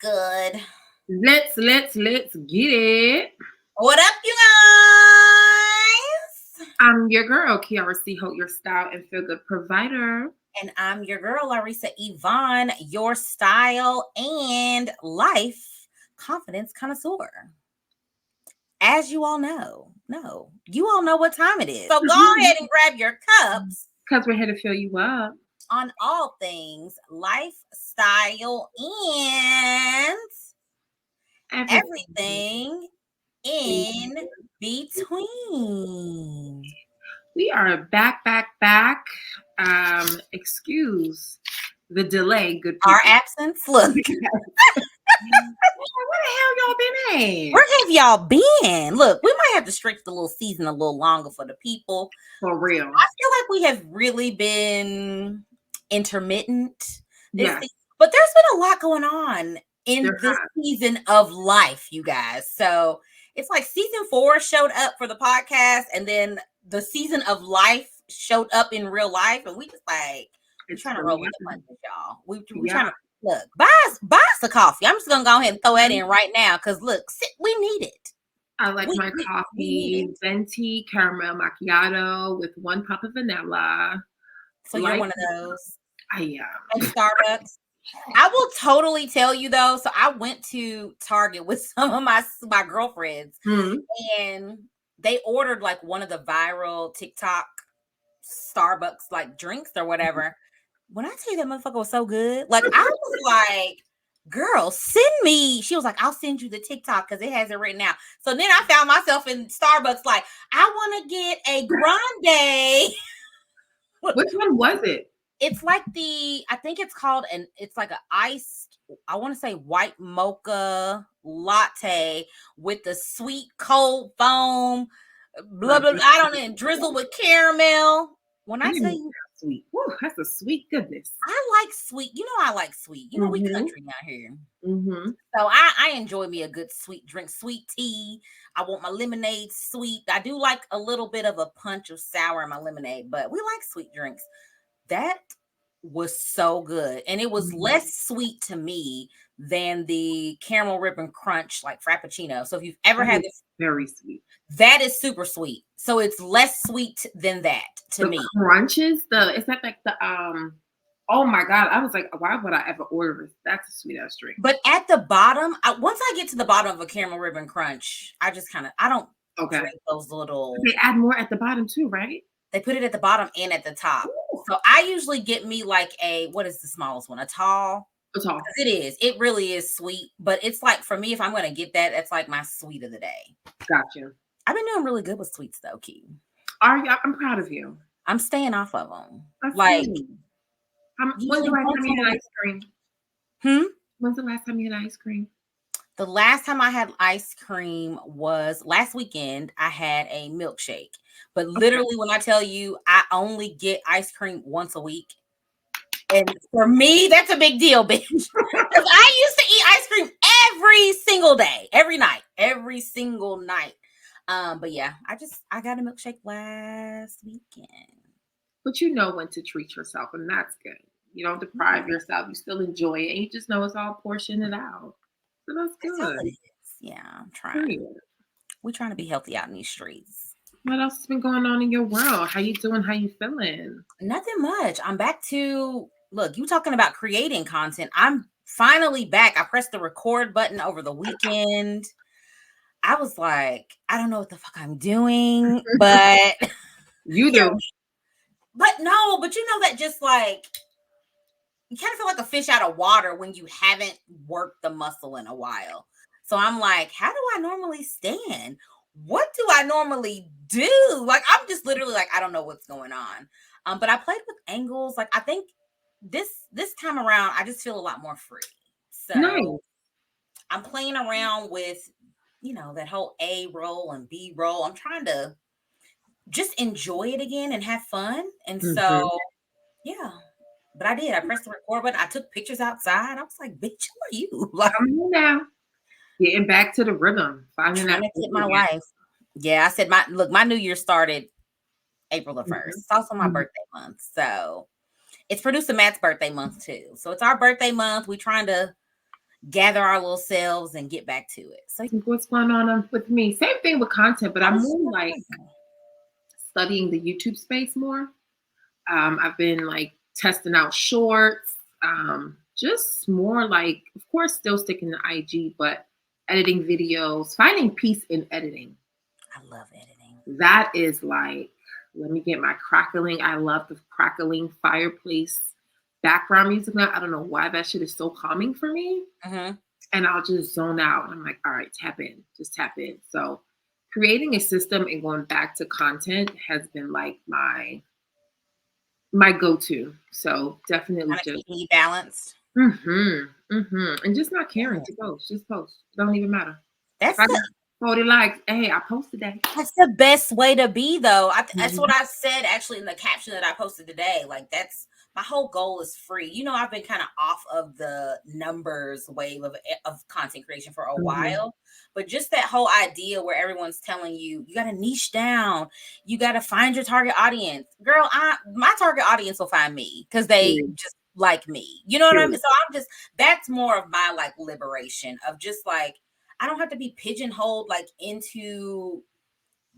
good? Let's get it. What up, you guys? I'm your girl, Kiara C. Holt, your style and feel good provider. And I'm your girl, Larissa Yvonne, your style and life confidence connoisseur. As you all know, you all know what time it is. So go ahead and grab your cups. Because we're here to fill you up. On all things lifestyle and everything in between. We are back. Excuse the delay, good people. Our absence. Look. Where the hell y'all been at? Where have y'all been? Look, we might have to stretch the little season a little longer for the people. For real. I feel like we have really been intermittent. Yes. But there's been a lot going on in this season of life, you guys. So it's like season 4 showed up for the podcast, and then the season of life showed up in real life, and we just like we're trying to roll with the punches, y'all. We're trying to look, buy us a coffee. I'm just gonna go ahead and throw that in right now because look, we need it. I like my coffee venti caramel macchiato with 1 cup of vanilla. So you're one of those. I am. And Starbucks. I will totally tell you though. So I went to Target with some of my girlfriends, and they ordered like one of the viral TikTok Starbucks like drinks or whatever. When I tell you that motherfucker was so good, like I was like, girl, send me. She was like, I'll send you the TikTok because it has it written out. So then I found myself in Starbucks like, I want to get a grande. Which one was it? It's like I think it's called, it's like an iced, I want to say white mocha latte with the sweet cold foam, blah, blah, blah. I don't know, drizzle with caramel. When I tell you, sweet. Woo, that's a sweet goodness. I like sweet. You know, I like sweet. You know, we country out here. So I enjoy me a good sweet drink, sweet tea. I want my lemonade sweet. I do like a little bit of a punch of sour in my lemonade, but we like sweet drinks. That was so good. And it was less sweet to me than the caramel ribbon crunch, like Frappuccino. So if you've ever had this, very sweet. That is super sweet. So it's less sweet than that to me. Crunches, is that like the oh my God. I was like, why would I ever order this? That's a sweet ass drink. But at the bottom, once I get to the bottom of a caramel ribbon crunch, I just I don't drink those little. They add more at the bottom too, right? They put it at the bottom and at the top. Ooh. So I usually get me like what is the smallest one? A tall? A tall. It is. It really is sweet. But it's like, for me, if I'm going to get that, that's like my sweet of the day. Gotcha. I've been doing really good with sweets though, Key. Are you? I'm proud of you. I'm staying off of them. Like, when's the last time you had ice cream? When's the last time you had ice cream? The last time I had ice cream was last weekend. I had a milkshake. But literally, when I tell you, I only get ice cream once a week. And for me, that's a big deal, bitch. Because I used to eat ice cream every single day, every single night. But yeah, I got a milkshake last weekend. But you know when to treat yourself, and that's good. You don't deprive yourself. You still enjoy it, and you just know it's all portioned out. So that's good. Yeah, I'm trying. We're trying to be healthy out in these streets. What else has been going on in your world? How you doing? How you feeling? Nothing much. I'm back to, look, you talking about creating content. I'm finally back. I pressed the record button over the weekend. I was like, I don't know what the fuck I'm doing, but you do. But no, but you know that just like, you kind of feel like a fish out of water when you haven't worked the muscle in a while. So I'm like, how do I normally stand? What do I normally do? Like, I'm just literally like, I don't know what's going on. But I played with angles. Like, I think this time around, I just feel a lot more free. So nice. I'm playing around with, that whole A roll and B roll. I'm trying to just enjoy it again and have fun. And so, yeah. But I did. I pressed the record button. I took pictures outside. I was like, bitch, who are you? Like, I'm here now. Getting back to the rhythm. Finding out my life. Yeah, I said my New Year started April the 1st. It's also my birthday month. So it's producer Matt's birthday month too. So it's our birthday month. We're trying to, gather our little selves and get back to it. So What's going on with me? Same thing with content, but how I'm was more your like studying the YouTube space more. I've been like testing out shorts, just more like, of course, still sticking to IG, but editing videos, finding peace in editing. I love editing. That is like, let me get my crackling. I love the crackling fireplace background music now. I don't know why that shit is so calming for me. Mm-hmm. And I'll just zone out. And I'm like, all right, tap in, just tap in. So creating a system and going back to content has been like my go-to. So definitely Kind of just keep me balanced. and just not caring Yeah. to post. Just post. It don't even matter. If That's I the got 40 likes, hey, I posted that. That's the best way to be, though. That's Mhm. what I said actually in the caption that I posted today. Like, that's my whole goal is free. I've been kind of off of the numbers wave of content creation for a Mhm. while, but just that whole idea where everyone's telling you you got to niche down, you got to find your target audience. Girl, my target audience will find me because they Period. just like me. You know what I mean? Period. So that's more of my like liberation of just like I don't have to be pigeonholed like into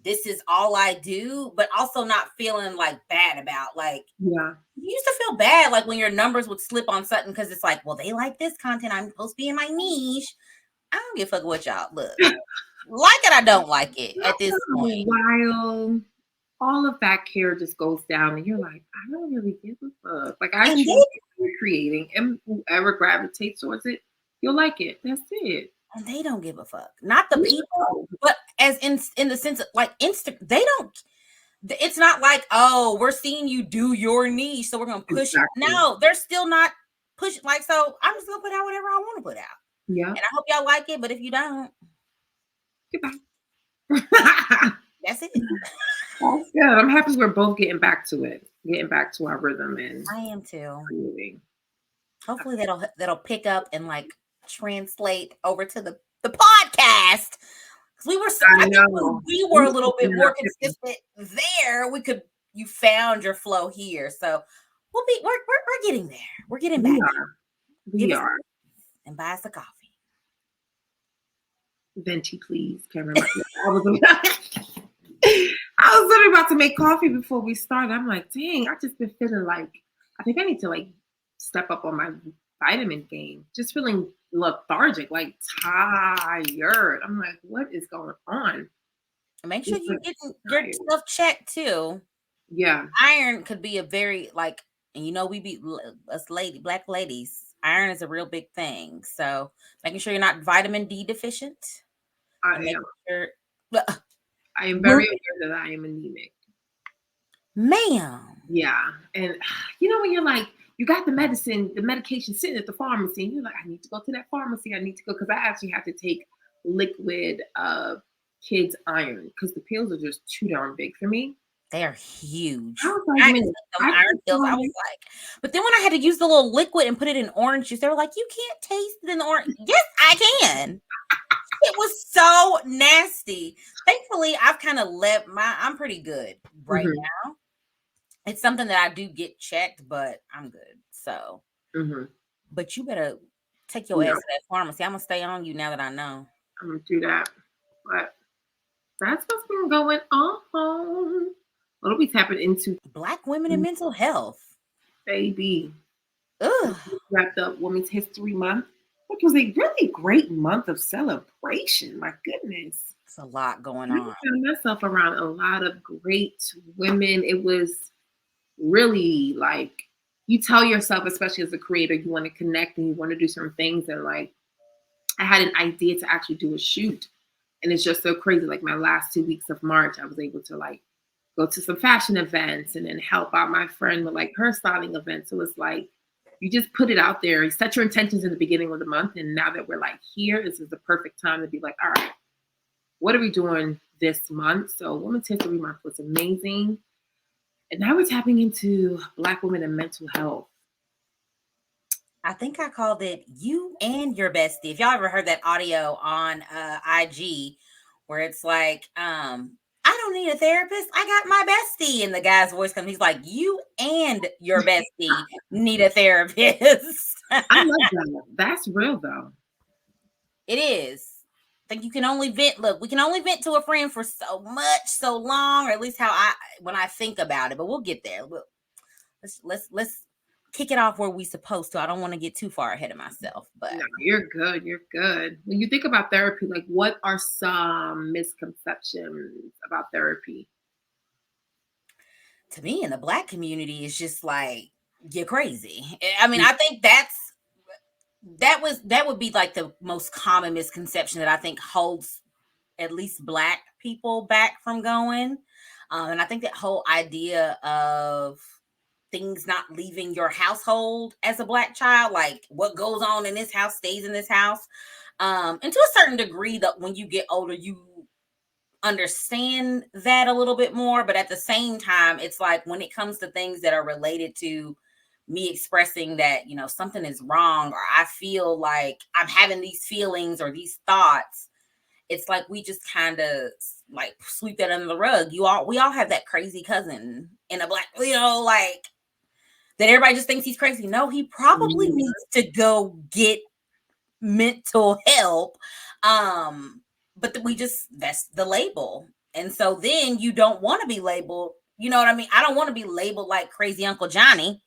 this is all I do, but also not feeling like bad about like Yeah. you used to feel bad like when your numbers would slip on something because it's like, well, they like this content. I'm supposed to be in my niche. I don't give a fuck what y'all look. Like it, I don't like it at this After a point. while, all of that care just goes down, and you're like, I don't really give a fuck. Like I And choose they what you're creating, and whoever gravitates towards it, you'll like it. That's it. and they don't give a fuck. Not the people, No. but as in the sense of like they don't it's not like, oh, we're seeing you do your niche, so we're gonna push it. Exactly. No, they're still not pushing like so I'm just gonna put out whatever I want to put out. Yeah. And I hope y'all like it, but if you don't, Goodbye. that's it. That's good. I'm happy we're both getting back to it, getting back to our rhythm and I am too. creating. Hopefully that'll pick up and like translate over to the podcast. Because I I think when know. we were We a were little bit picking it more up, consistent there, you found your flow here. So we're getting there. We're getting we back. are. Give We us are. and buy us a coffee. Venti, please. Can't remember. I was, I was literally about to make coffee before we started. I'm like, dang, I just been feeling like I think I need to like step up on my vitamin game. Just feeling lethargic, like tired. I'm like, what is going on? Make sure Just you like get your tired. stuff checked too. Yeah. Iron could be a very like, and we be us black ladies. Iron is a real big thing. So making sure you're not vitamin D deficient I and am. making sure, I am Well, very aware that I am anemic. ma'am. Yeah. And you know, when you're like, you got the medication sitting at the pharmacy, and you're like, I need to go to that pharmacy. I need to go because I actually have to take liquid kids iron because the pills are just too darn big for me. They are huge. I was like, I had to man, take them I iron just pills. I was wanted like, but then when I had to use the little liquid and put it in orange juice, they were like, you can't taste it in the orange. Yes, I can. It was so nasty. Thankfully, I've kind of I'm pretty good right hmm now. It's something that I do get checked, but I'm good. So, hmm but you better take your No, ass to that pharmacy. I'm gonna stay on you now that I know. I'm gonna do that. But that's what's been going on. What are we tapping into, Black women and mental health. baby? Ugh, Wrapped up Women's History Month, which was a really great month of celebration. My goodness. it's a lot going I on. found myself around a lot of great women. It was really like you tell yourself, especially as a creator, you want to connect and you want to do certain things. And like I had an idea to actually do a shoot. And it's just so crazy. Like my last 2 weeks of March, I was able to like go to some fashion events and then help out my friend with like her styling events. So it's like you just put it out there, you set your intentions in the beginning of the month. And now that we're like here, this is the perfect time to be like, all right, what are we doing this month? So Women's History Month was amazing. And now we're tapping into Black women and mental health. I think I called it "You and Your Bestie." If y'all ever heard that audio on IG, where it's like, I don't need a therapist. I got my bestie, and the guy's voice comes. He's like, "You and your bestie need a therapist." I love that. That's real though. It is. I think you can only vent. Look, we can only vent to a friend for so much, so long, or at least when I think about it. But we'll get there. Let's kick it off where we supposed to. I don't want to get too far ahead of myself, but No, you're good. You're good. When you think about therapy, like what are some misconceptions about therapy? to me in the Black community, it's just like you're crazy. I mean, I think that would be like the most common misconception that I think holds at least Black people back from going. And I think that whole idea of things not leaving your household as a Black child, like what goes on in this house stays in this house. And to a certain degree, that when you get older, you understand that a little bit more. But at the same time, it's like when it comes to things that are related to me expressing that, something is wrong, or I feel like I'm having these feelings or these thoughts, it's like we just kind of like sweep that under the rug. We all have that crazy cousin in a Black, like that everybody just thinks he's crazy. No, he probably needs to go get mental help. But that's the label. And so then you don't want to be labeled. You know what I mean? I don't want to be labeled like crazy Uncle Johnny.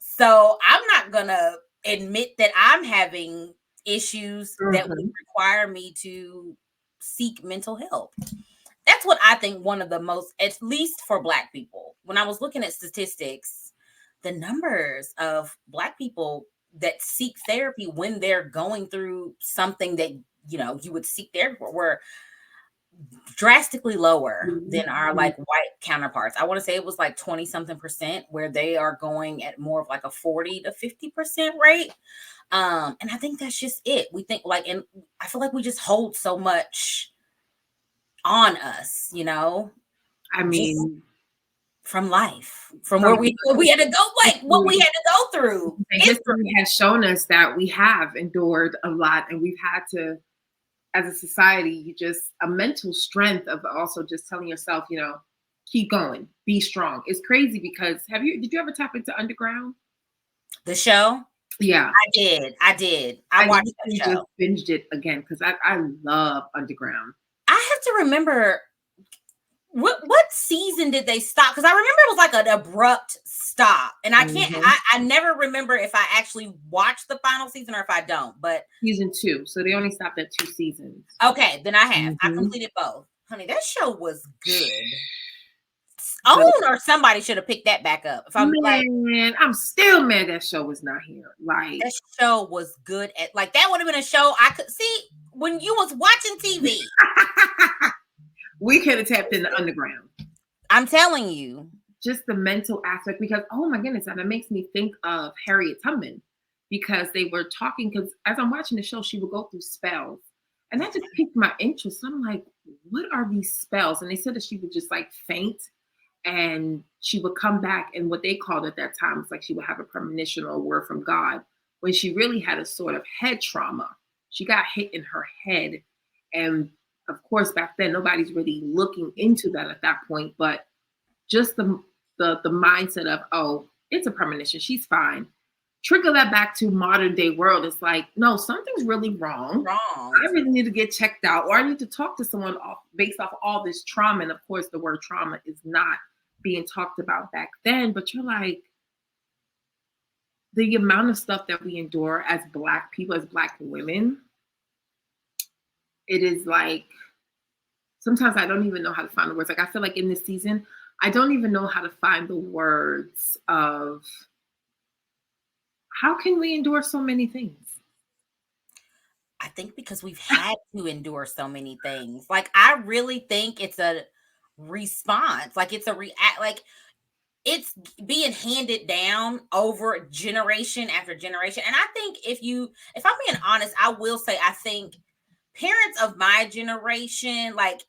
So I'm not going to admit that I'm having issues that would require me to seek mental help. That's what I think one of the most, at least for Black people. When I was looking at statistics, the numbers of Black people that seek therapy when they're going through something that, you would seek therapy for were drastically lower than our like white counterparts. I want to say it was like 20 something percent, where they are going at more of like a 40 to 50% rate. And I think that's just it. We think like, and I feel like we just hold so much on us, I mean, from life, from where we had to go, like what we had to go through. History has shown us that we have endured a lot, and we've had to, as a society, a mental strength of also just telling yourself, keep going, be strong. It's crazy because did you ever tap into Underground? The show? Yeah. I did. I watched that show. Just binged it again because I love Underground. I have to remember what season did they stop? Because I remember it was like an abrupt stop, and I can't. I never remember if I actually watched the final season or if I don't. But season 2, so they only stopped at 2 seasons. Okay, then I have. I completed both. Honey, that show was good. Or somebody should have picked that back up. If I'm I'm still mad that show was not here. Like that show was good that would have been a show I could see when you was watching TV. We could have tapped in the Underground. I'm telling you. Just the mental aspect, because oh my goodness, and it makes me think of Harriet Tubman, because they were talking, because as I'm watching the show, she would go through spells. And that just piqued my interest. I'm like, what are these spells? And they said that she would just like faint and she would come back. And what they called at that time was like she would have a premonition or a word from God, when she really had a sort of head trauma. She got hit in her head. And of course, back then, nobody's really looking into that at that point. But just the mindset of, oh, it's a premonition, she's fine. Trickle that back to modern day world. It's like, no, something's really wrong. I really need to get checked out, or I need to talk to someone based off all this trauma. And of course, the word trauma is not being talked about back then. But you're like, the amount of stuff that we endure as Black people, as Black women, it is like, sometimes I don't even know how to find the words. Like, I feel like in this season, I don't even know how to find the words of how can we endure so many things? I think because we've had to endure so many things. Like, I really think it's a response. Like, it's a react. Like, it's being handed down over generation after generation. And I think if I'm being honest, I will say I think parents of my generation, like,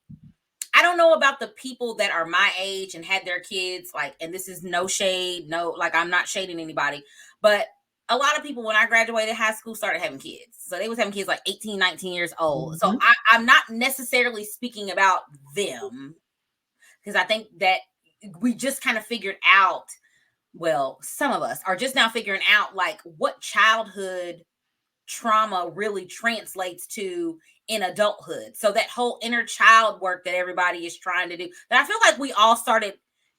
I don't know about the people that are my age and had their kids, like, and this is no shade, no, like, I'm not shading anybody, but a lot of people when I graduated high school started having kids. So they was having kids like 18, 19 years old. So I'm not necessarily speaking about them, because I think that we just kind of figured out, well, some of us are just now figuring out like what childhood trauma really translates to in adulthood. So that whole inner child work that everybody is trying to do, that I feel like we all started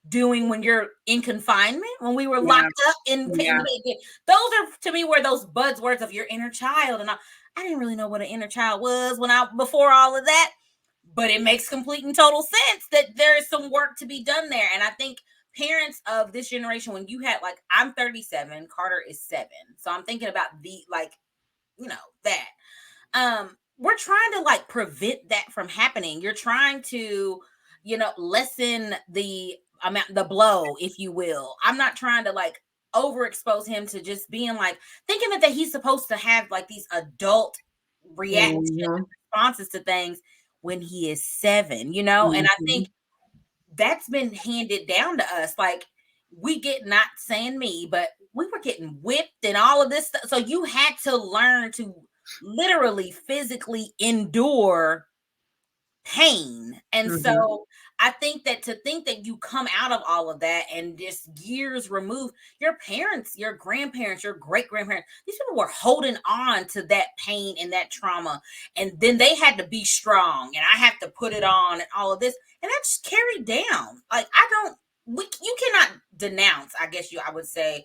doing when you're in confinement, when we were locked up those are to me where those buzzwords of your inner child. And I didn't really know what an inner child was before all of that, but it makes complete and total sense that there is some work to be done there. And I think parents of this generation, when you had, like, I'm 37, Carter is 7, so I'm thinking about that we're trying to like prevent that from happening. You're trying to lessen the blow, if you will. I'm not trying to like overexpose him to just being like thinking that he's supposed to have like these adult reactions and responses to things when he is 7, and I think that's been handed down to us. Like, we get, not saying me, but we were getting whipped and all of this stuff. So you had to learn to literally physically endure pain. And so I think that to think that you come out of all of that and just years removed, your parents, your grandparents, your great grandparents, these people were holding on to that pain and that trauma. And then they had to be strong, and I have to put it on and all of this. And that's carried down. Like, you cannot denounce, I guess I would say,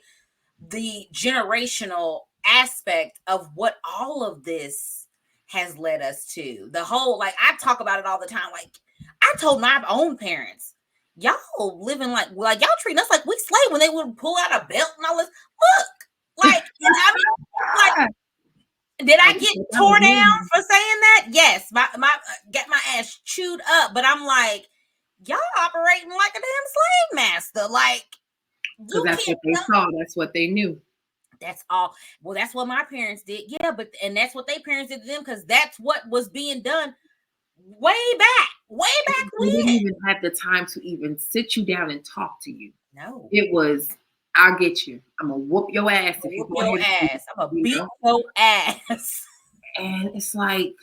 the generational aspect of what all of this has led us to. The whole, like, I talk about it all the time. Like, I told my own parents, y'all living like y'all treating us like we slave, when they would pull out a belt and all this. Look, like, like, did I get tore down for saying that? Yes, get my ass chewed up. But I'm like, y'all operating like a damn slave master. Like, that's what they saw. That's what they knew. That's all. Well, that's what my parents did. Yeah, and that's what their parents did to them, because that's what was being done way back when. They didn't even have the time to even sit you down and talk to you. No. It was, I'll get you. I'm going to whoop your ass. I'm going to beat your ass. And it's like,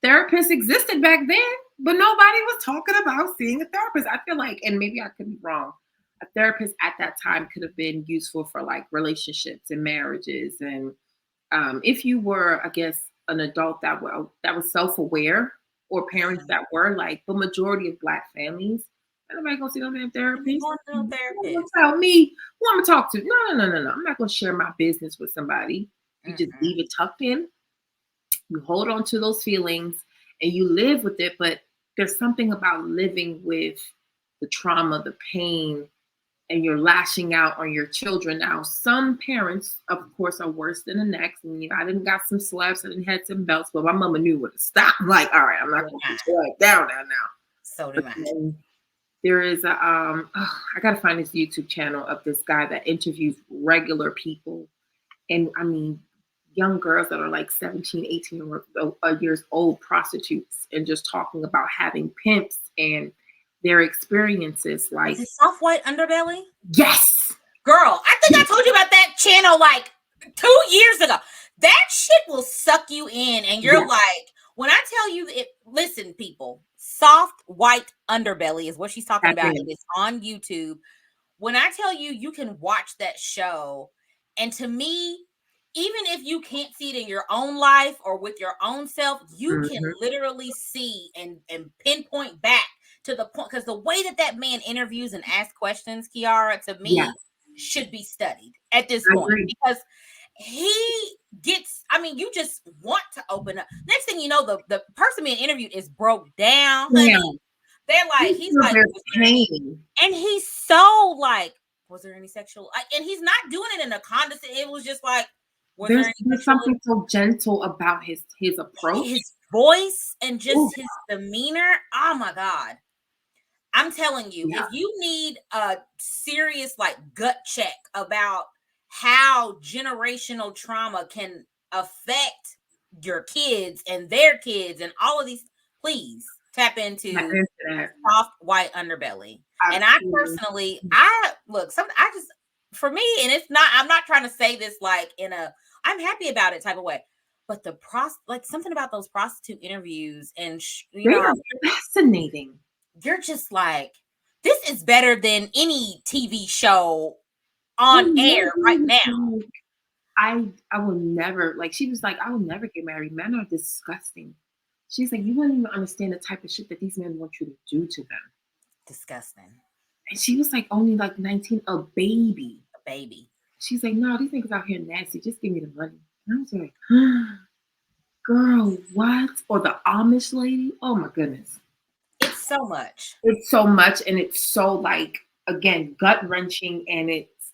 therapists existed back then, but nobody was talking about seeing a therapist. I feel like, and maybe I could be wrong, a therapist at that time could have been useful for like relationships and marriages. And if you were, I guess, an adult that was self-aware, or parents that were, like, the majority of Black families, nobody gonna see no damn therapist. Tell me who I'm gonna talk to. No. I'm not gonna share my business with somebody. You just leave it tucked in. You hold on to those feelings and you live with it. But there's something about living with the trauma, the pain, and you're lashing out on your children. Now, some parents, of course, are worse than the next. And I didn't got some slaps, I didn't had some belts, but my mama knew where to stop. I'm like, all right, I'm not going to put your life down now. So do I. There is I got to find this YouTube channel of this guy that interviews regular people. And I mean, young girls that are like 17, 18 years old, prostitutes, and just talking about having pimps and their experiences. Like, is it Soft White Underbelly? Yes. Girl, I think I told you about that channel like 2 years ago. That shit will suck you in, and you're like, when I tell you it, listen, people, Soft White Underbelly is what she's talking about. It is on YouTube. When I tell you, you can watch that show, and to me, even if you can't see it in your own life or with your own self, you can literally see and pinpoint back to the point, because the way that man interviews and asks questions, Kiara, to me, should be studied at this point, because he gets, I mean, you just want to open up. Next thing you know, the person being interviewed is broke down, honey. Yeah. They're like, he's like, pain. And he's so like, was there any sexual, and he's not doing it in a condescending, it was just like, there's something so gentle about his approach, his voice, and just his demeanor. Oh my God. I'm telling you, if you need a serious like gut check about how generational trauma can affect your kids and their kids and all of these, please tap into Soft White Underbelly. And I personally, for me, and it's not, I'm not trying to say this like in a, I'm happy about it type of way, but like something about those prostitute interviews and they're fascinating. You're just like, this is better than any TV show on air right now. I will never, like, she was like, I will never get married. Men are disgusting. She's like, you wouldn't even understand the type of shit that these men want you to do to them. Disgusting. And she was like only like 19, a baby. A baby. She's like, no, these niggas out here nasty. Just give me the money. And I was like, girl, what? Or the Amish lady? Oh my goodness. It's so much. It's so much. And it's so, like, again, gut wrenching. And it's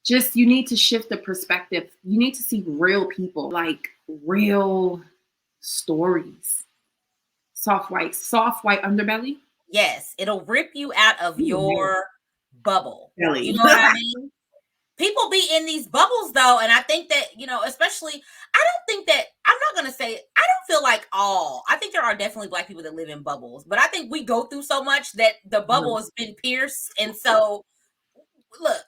just, you need to shift the perspective. You need to see real people, like real stories. Soft white underbelly. Yes, it'll rip you out of your bubble. Really? You know what I mean? People be in these bubbles though, and I think that, especially, I don't think that, I'm not going to say, I don't feel like I think there are definitely Black people that live in bubbles, but I think we go through so much that the bubble has been pierced. And so, look,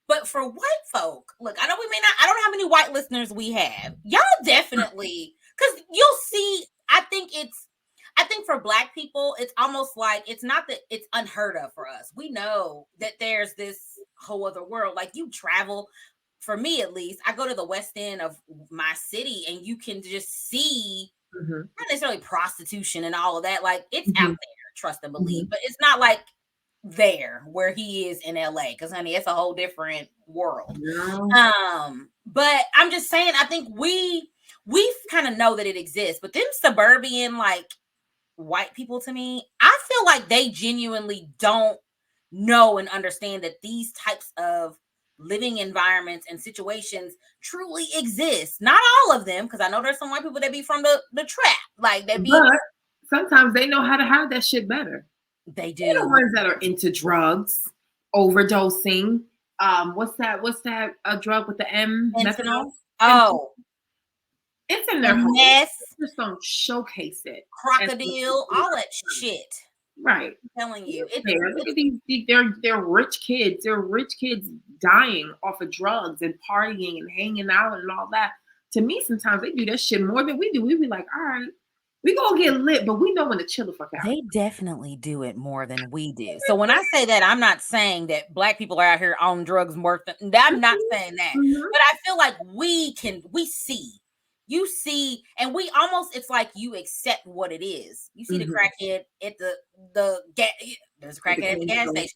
but for white folk, look, I know we may not, I don't know how many white listeners we have. Y'all definitely, because you'll see, I think for Black people, it's almost like, it's not that it's unheard of for us. We know that there's this whole other world. Like, you travel, for me at least, I go to the west end of my city and you can just see, not necessarily prostitution and all of that. Like, it's out there, trust and believe, but it's not like there where he is in LA, because honey, it's a whole different world. But I'm just saying, I think we kind of know that it exists, but them suburban, like, white people, to me, I feel like they genuinely don't know and understand that these types of living environments and situations truly exist. Not all of them, because I know there's some white people that be from the trap, like that be. But sometimes they know how to hide that shit better. They do. They're the ones that are into drugs, overdosing. What's that? A drug with the M? Fentanyl. Oh, it's in their mess. Just don't showcase it. Crocodile, all that shit. Right. I'm telling you. Look at these. They're rich kids. They're rich kids dying off of drugs and partying and hanging out and all that. To me, sometimes they do that shit more than we do. We be like, all right, we gonna get lit, but we know when to chill the fuck out. They definitely do it more than we do. So when I say that, I'm not saying that Black people are out here on drugs more than, I'm not saying that. But I feel like we see. You see, and we almost, it's like you accept what it is. You see the crackhead at the gas, there's a crackhead at the gas station.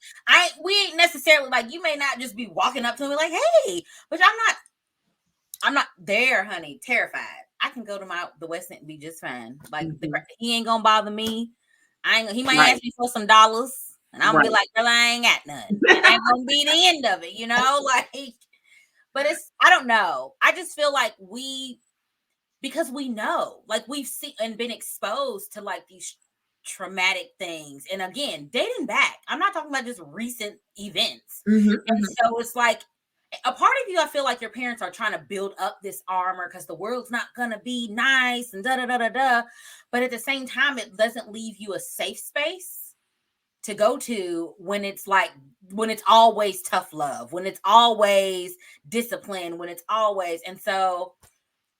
We ain't necessarily, like, you may not just be walking up to me like, hey, but I'm not there, honey, terrified. I can go to the West End and be just fine. Like, he ain't gonna bother me. He might ask me for some dollars, and I'm gonna be like, girl, I ain't got none. That ain't gonna be the end of it, like, but I don't know. I just feel like because we know, like, we've seen and been exposed to, like, these traumatic things. And again, dating back, I'm not talking about just recent events. And so it's like, a part of you, I feel like your parents are trying to build up this armor because the world's not going to be nice and da-da-da-da-da. But at the same time, it doesn't leave you a safe space to go to when it's always tough love, when it's always discipline, when it's always, and so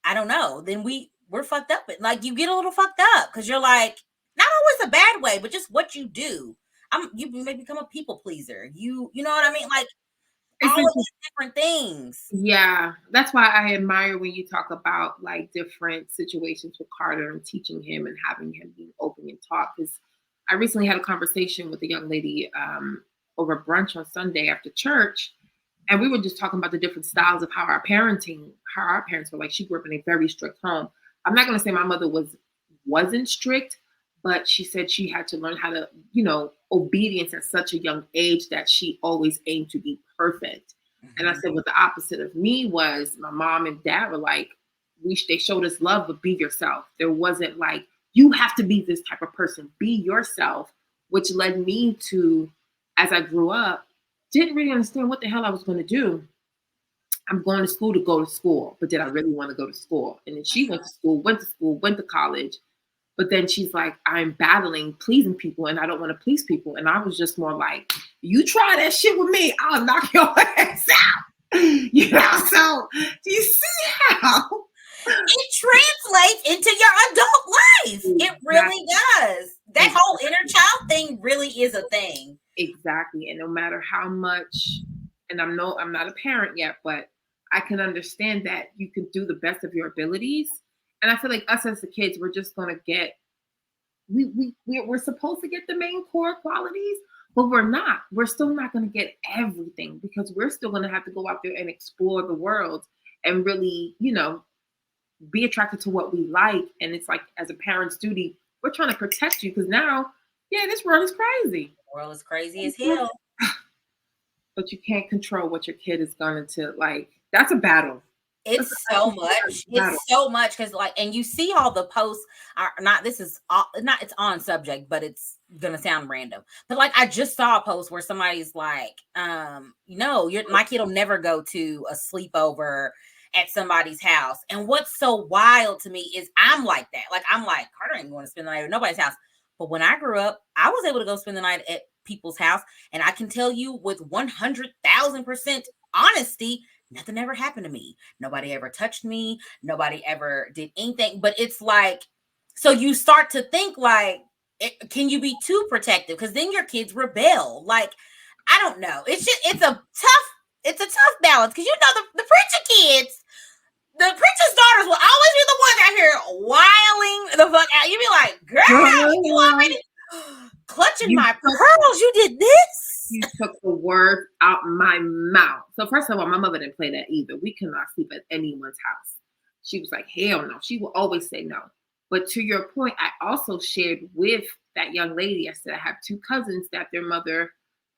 I don't know, then we're fucked up. Like, you get a little fucked up because you're like, not always a bad way, but just what you do. You may become a people pleaser. You know what I mean? Like, all of these different things. Yeah, that's why I admire when you talk about, like, different situations with Carter and teaching him and having him be open and talk. Because I recently had a conversation with a young lady over brunch on Sunday after church. And we were just talking about the different styles of how our parents were. Like, she grew up in a very strict home. I'm not going to say my mother wasn't strict, but she said she had to learn how to, obedience at such a young age that she always aimed to be perfect. And I said, what the opposite of me was, my mom and dad were like, they showed us love, but be yourself. There wasn't like, you have to be this type of person, be yourself, which led me to, as I grew up, didn't really understand what the hell I was going to do. I'm going to school to go to school, but did I really want to go to school? And then she went to college, but then she's like, I'm battling pleasing people and I don't want to please people. And I was just more like, you try that shit with me, I'll knock your ass out. So do you see how it translates into your adult life? It really does. That whole inner child thing really is a thing. Exactly. And no matter how much, and I'm not a parent yet, but I can understand that you can do the best of your abilities. And I feel like us as the kids, we're just gonna get we're supposed to get the main core qualities, but we're not. We're still not gonna get everything because we're still gonna have to go out there and explore the world and really, be attracted to what we like. And it's like as a parent's duty, we're trying to protect you because now, yeah, this world is crazy. The world is crazy as hell. But you can't control what your kid is going to like. That's a battle. It's so much. It's so much because and you see all the posts are not. This is all, not. It's on subject, but it's gonna sound random. But I just saw a post where somebody's like, my kid will never go to a sleepover at somebody's house. And what's so wild to me is I'm like that. I'm like Carter ain't going to spend the night at nobody's house. But when I grew up, I was able to go spend the night at people's house, and I can tell you with 100,000% honesty. Nothing ever happened to me. Nobody ever touched me. Nobody ever did anything. But it's so you start to think can you be too protective? Because then your kids rebel. I don't know. It's a tough balance. Because the preacher kids, the preacher's daughters will always be the ones out here wiling the fuck out. You be like, girl, you already clutching my pearls. You did this. You took the words out my mouth. So first of all, my mother didn't play that either. We cannot sleep at anyone's house. She was like, hell no. She will always say no. But to your point, I also shared with that young lady, I said, I have two cousins that their mother,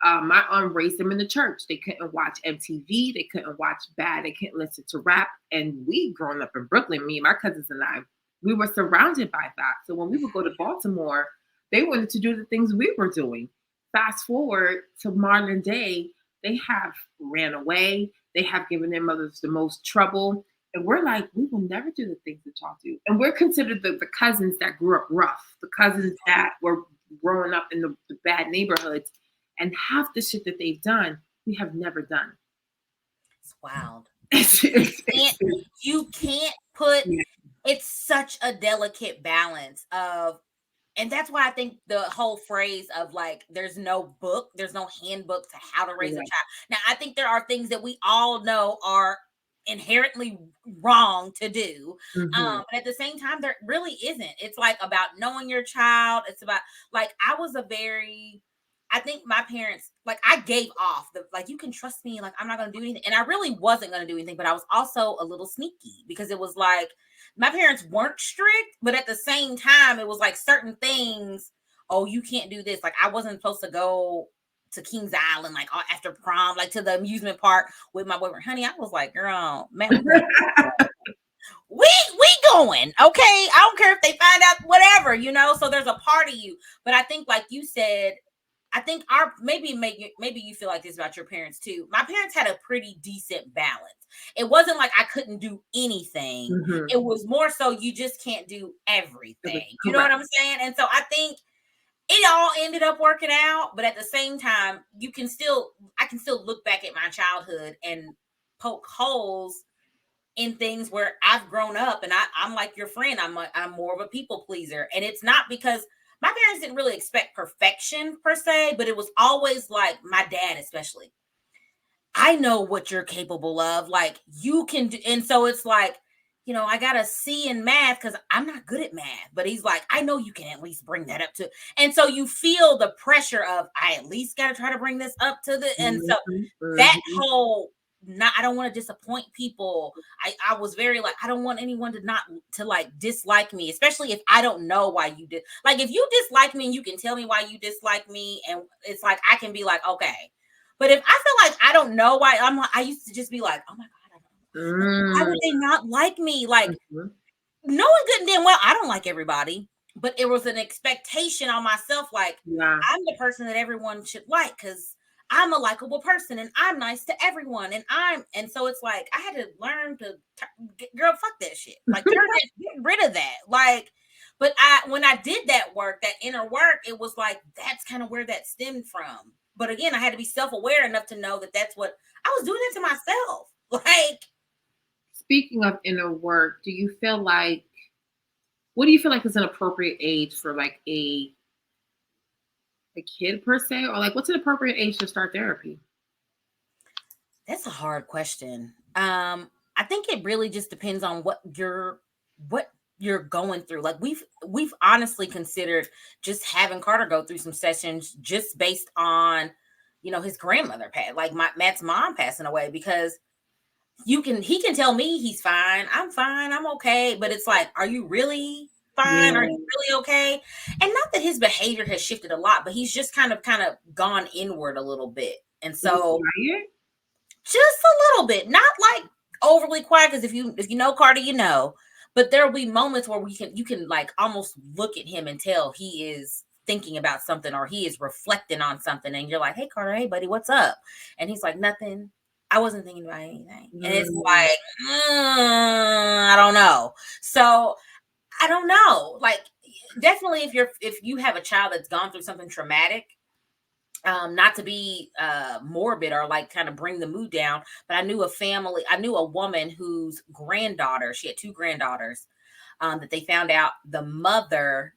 my aunt raised them in the church. They couldn't watch MTV. They couldn't watch bad. They couldn't listen to rap. And we growing up in Brooklyn, me and my cousins and I, we were surrounded by that. So when we would go to Baltimore, they wanted to do the things we were doing. Fast forward to modern day, they have ran away. They have given their mothers the most trouble. And we're like, we will never do the things that y'all do. And we're considered the cousins that grew up rough, the cousins that were growing up in the bad neighborhoods. And half the shit that they've done, we have never done. It's wild. You can't put, it's such a delicate balance of, and that's why I think the whole phrase of there's no book, there's no handbook to how to raise a child. Now, I think there are things that we all know are inherently wrong to do. But at the same time, there really isn't. It's about knowing your child. It's about I think my parents, I gave off you can trust me. I'm not going to do anything. And I really wasn't going to do anything, but I was also a little sneaky because it was my parents weren't strict, but at the same time, it was certain things. Oh, you can't do this. I wasn't supposed to go to Kings Island, after prom, to the amusement park with my boyfriend. Honey, I was like, girl, man, we going, okay? I don't care if they find out, whatever, so there's a part of you. But I think, like you said, I think maybe you feel like this about your parents too. My parents had a pretty decent balance. It wasn't like I couldn't do anything. It was more so you just can't do everything. You know what I'm saying? And so I think it all ended up working out. But at the same time, I can still look back at my childhood and poke holes in things where I've grown up, and I'm like your friend. I'm more of a people pleaser, and it's not because my parents didn't really expect perfection per se, but it was always my dad, especially. I know what you're capable of. You can do, and so it's I got a C in math because I'm not good at math, but he's like, I know you can at least bring that up to. And so you feel the pressure of, I at least got to try to bring this up to the, and so that whole, I don't want to disappoint people. I was very I don't want anyone to dislike me, especially if I don't know why you did. If you dislike me and you can tell me why you dislike me, and it's I can be okay. But if I feel I don't know why, I used to just be oh my God, why would they not like me? Knowing good and damn well, I don't like everybody, but it was an expectation on myself. I'm the person that everyone should like because I'm a likable person and I'm nice to everyone. And so it's I had to learn to, girl, fuck that shit. Get rid of that. But when I did that work, that inner work, it was that's kind of where that stemmed from. But again, I had to be self-aware enough to know that that's what I was doing it to myself. Speaking of inner work, do you feel what do you feel is an appropriate age for a kid per se, or what's an appropriate age to start therapy? That's a hard question. I think it really just depends on what you're going through. Like we've honestly considered just having Carter go through some sessions just based on, his grandmother passed, like Matt's mom passing away, because he can tell me he's fine, I'm okay, but it's like, are you really fine? Are Yeah. you really okay? And not that his behavior has shifted a lot, but he's just kind of gone inward a little bit. And Is it so quiet? just a little bit, not like overly quiet, because if you know Carter, but there'll be moments where you can like almost look at him and tell he is thinking about something, or he is reflecting on something, and you're like, hey Carter, hey buddy, what's up? And he's like, nothing, I wasn't thinking about anything. And it's Mm. like, I don't know. So I don't know, like, definitely if you have a child that's gone through something traumatic, not to be morbid or like kind of bring the mood down, but I knew a woman whose granddaughter, she had two granddaughters, that they found out the mother's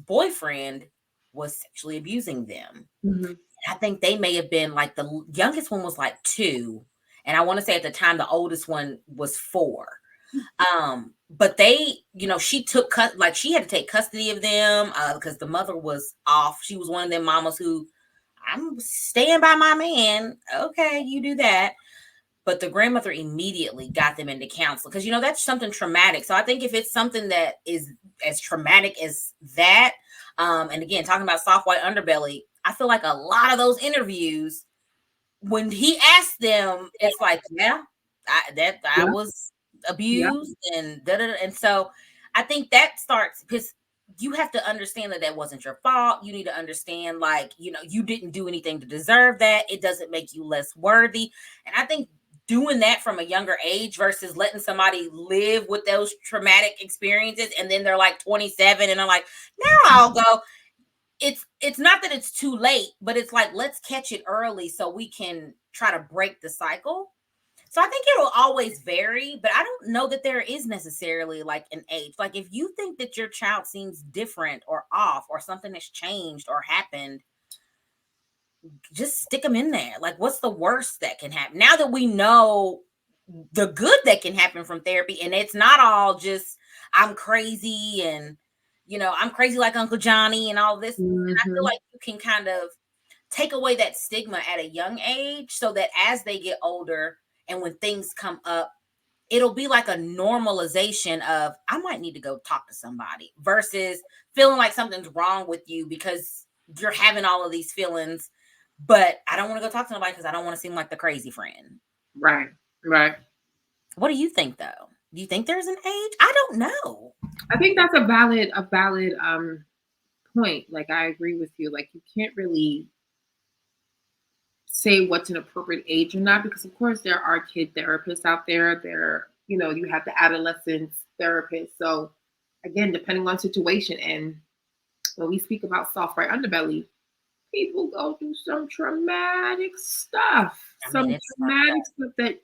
boyfriend was sexually abusing them. Mhm. I think they may have been like, the youngest one was like 2, and I want to say at the time the oldest one was 4. But they, she like she had to take custody of them, because the mother was off. She was one of them mamas who, I'm staying by my man. Okay, you do that. But the grandmother immediately got them into counseling, because that's something traumatic. So I think if it's something that is as traumatic as that, and again, talking about soft white underbelly, I feel like a lot of those interviews, when he asked them, it's like, yeah, I Yeah. was Yeah. abused and da da. And so I think that starts, because you have to understand that wasn't your fault. You need to understand, like, you didn't do anything to deserve that. It doesn't make you less worthy. And I think doing that from a younger age versus letting somebody live with those traumatic experiences, and then they're like 27 and I'm like, now I'll go. It's not that it's too late, but it's like, let's catch it early so we can try to break the cycle. So I think it'll always vary, but I don't know that there is necessarily like an age. Like, if you think that your child seems different or off, or something has changed or happened, just stick them in there. Like, what's the worst that can happen? Now that we know the good that can happen from therapy, and it's not all just, I'm crazy and, I'm crazy like Uncle Johnny and all this. And I feel Mhm. like you can kind of take away that stigma at a young age, so that as they get older and when things come up, it'll be like a normalization of, I might need to go talk to somebody, versus feeling like something's wrong with you because you're having all of these feelings, but I don't want to go talk to nobody because I don't want to seem like the crazy friend. Right. Right. What do you think though? Do you think there's an age? I don't know. I think that's a valid point. Like I agree with you. Like you can't really say what's an appropriate age or not, because of course there are kid therapists out there. You have the adolescent therapist. So again, depending on situation, and when we speak about soft right underbelly, people go through some traumatic stuff, I mean, some it's fucked traumatic up. stuff that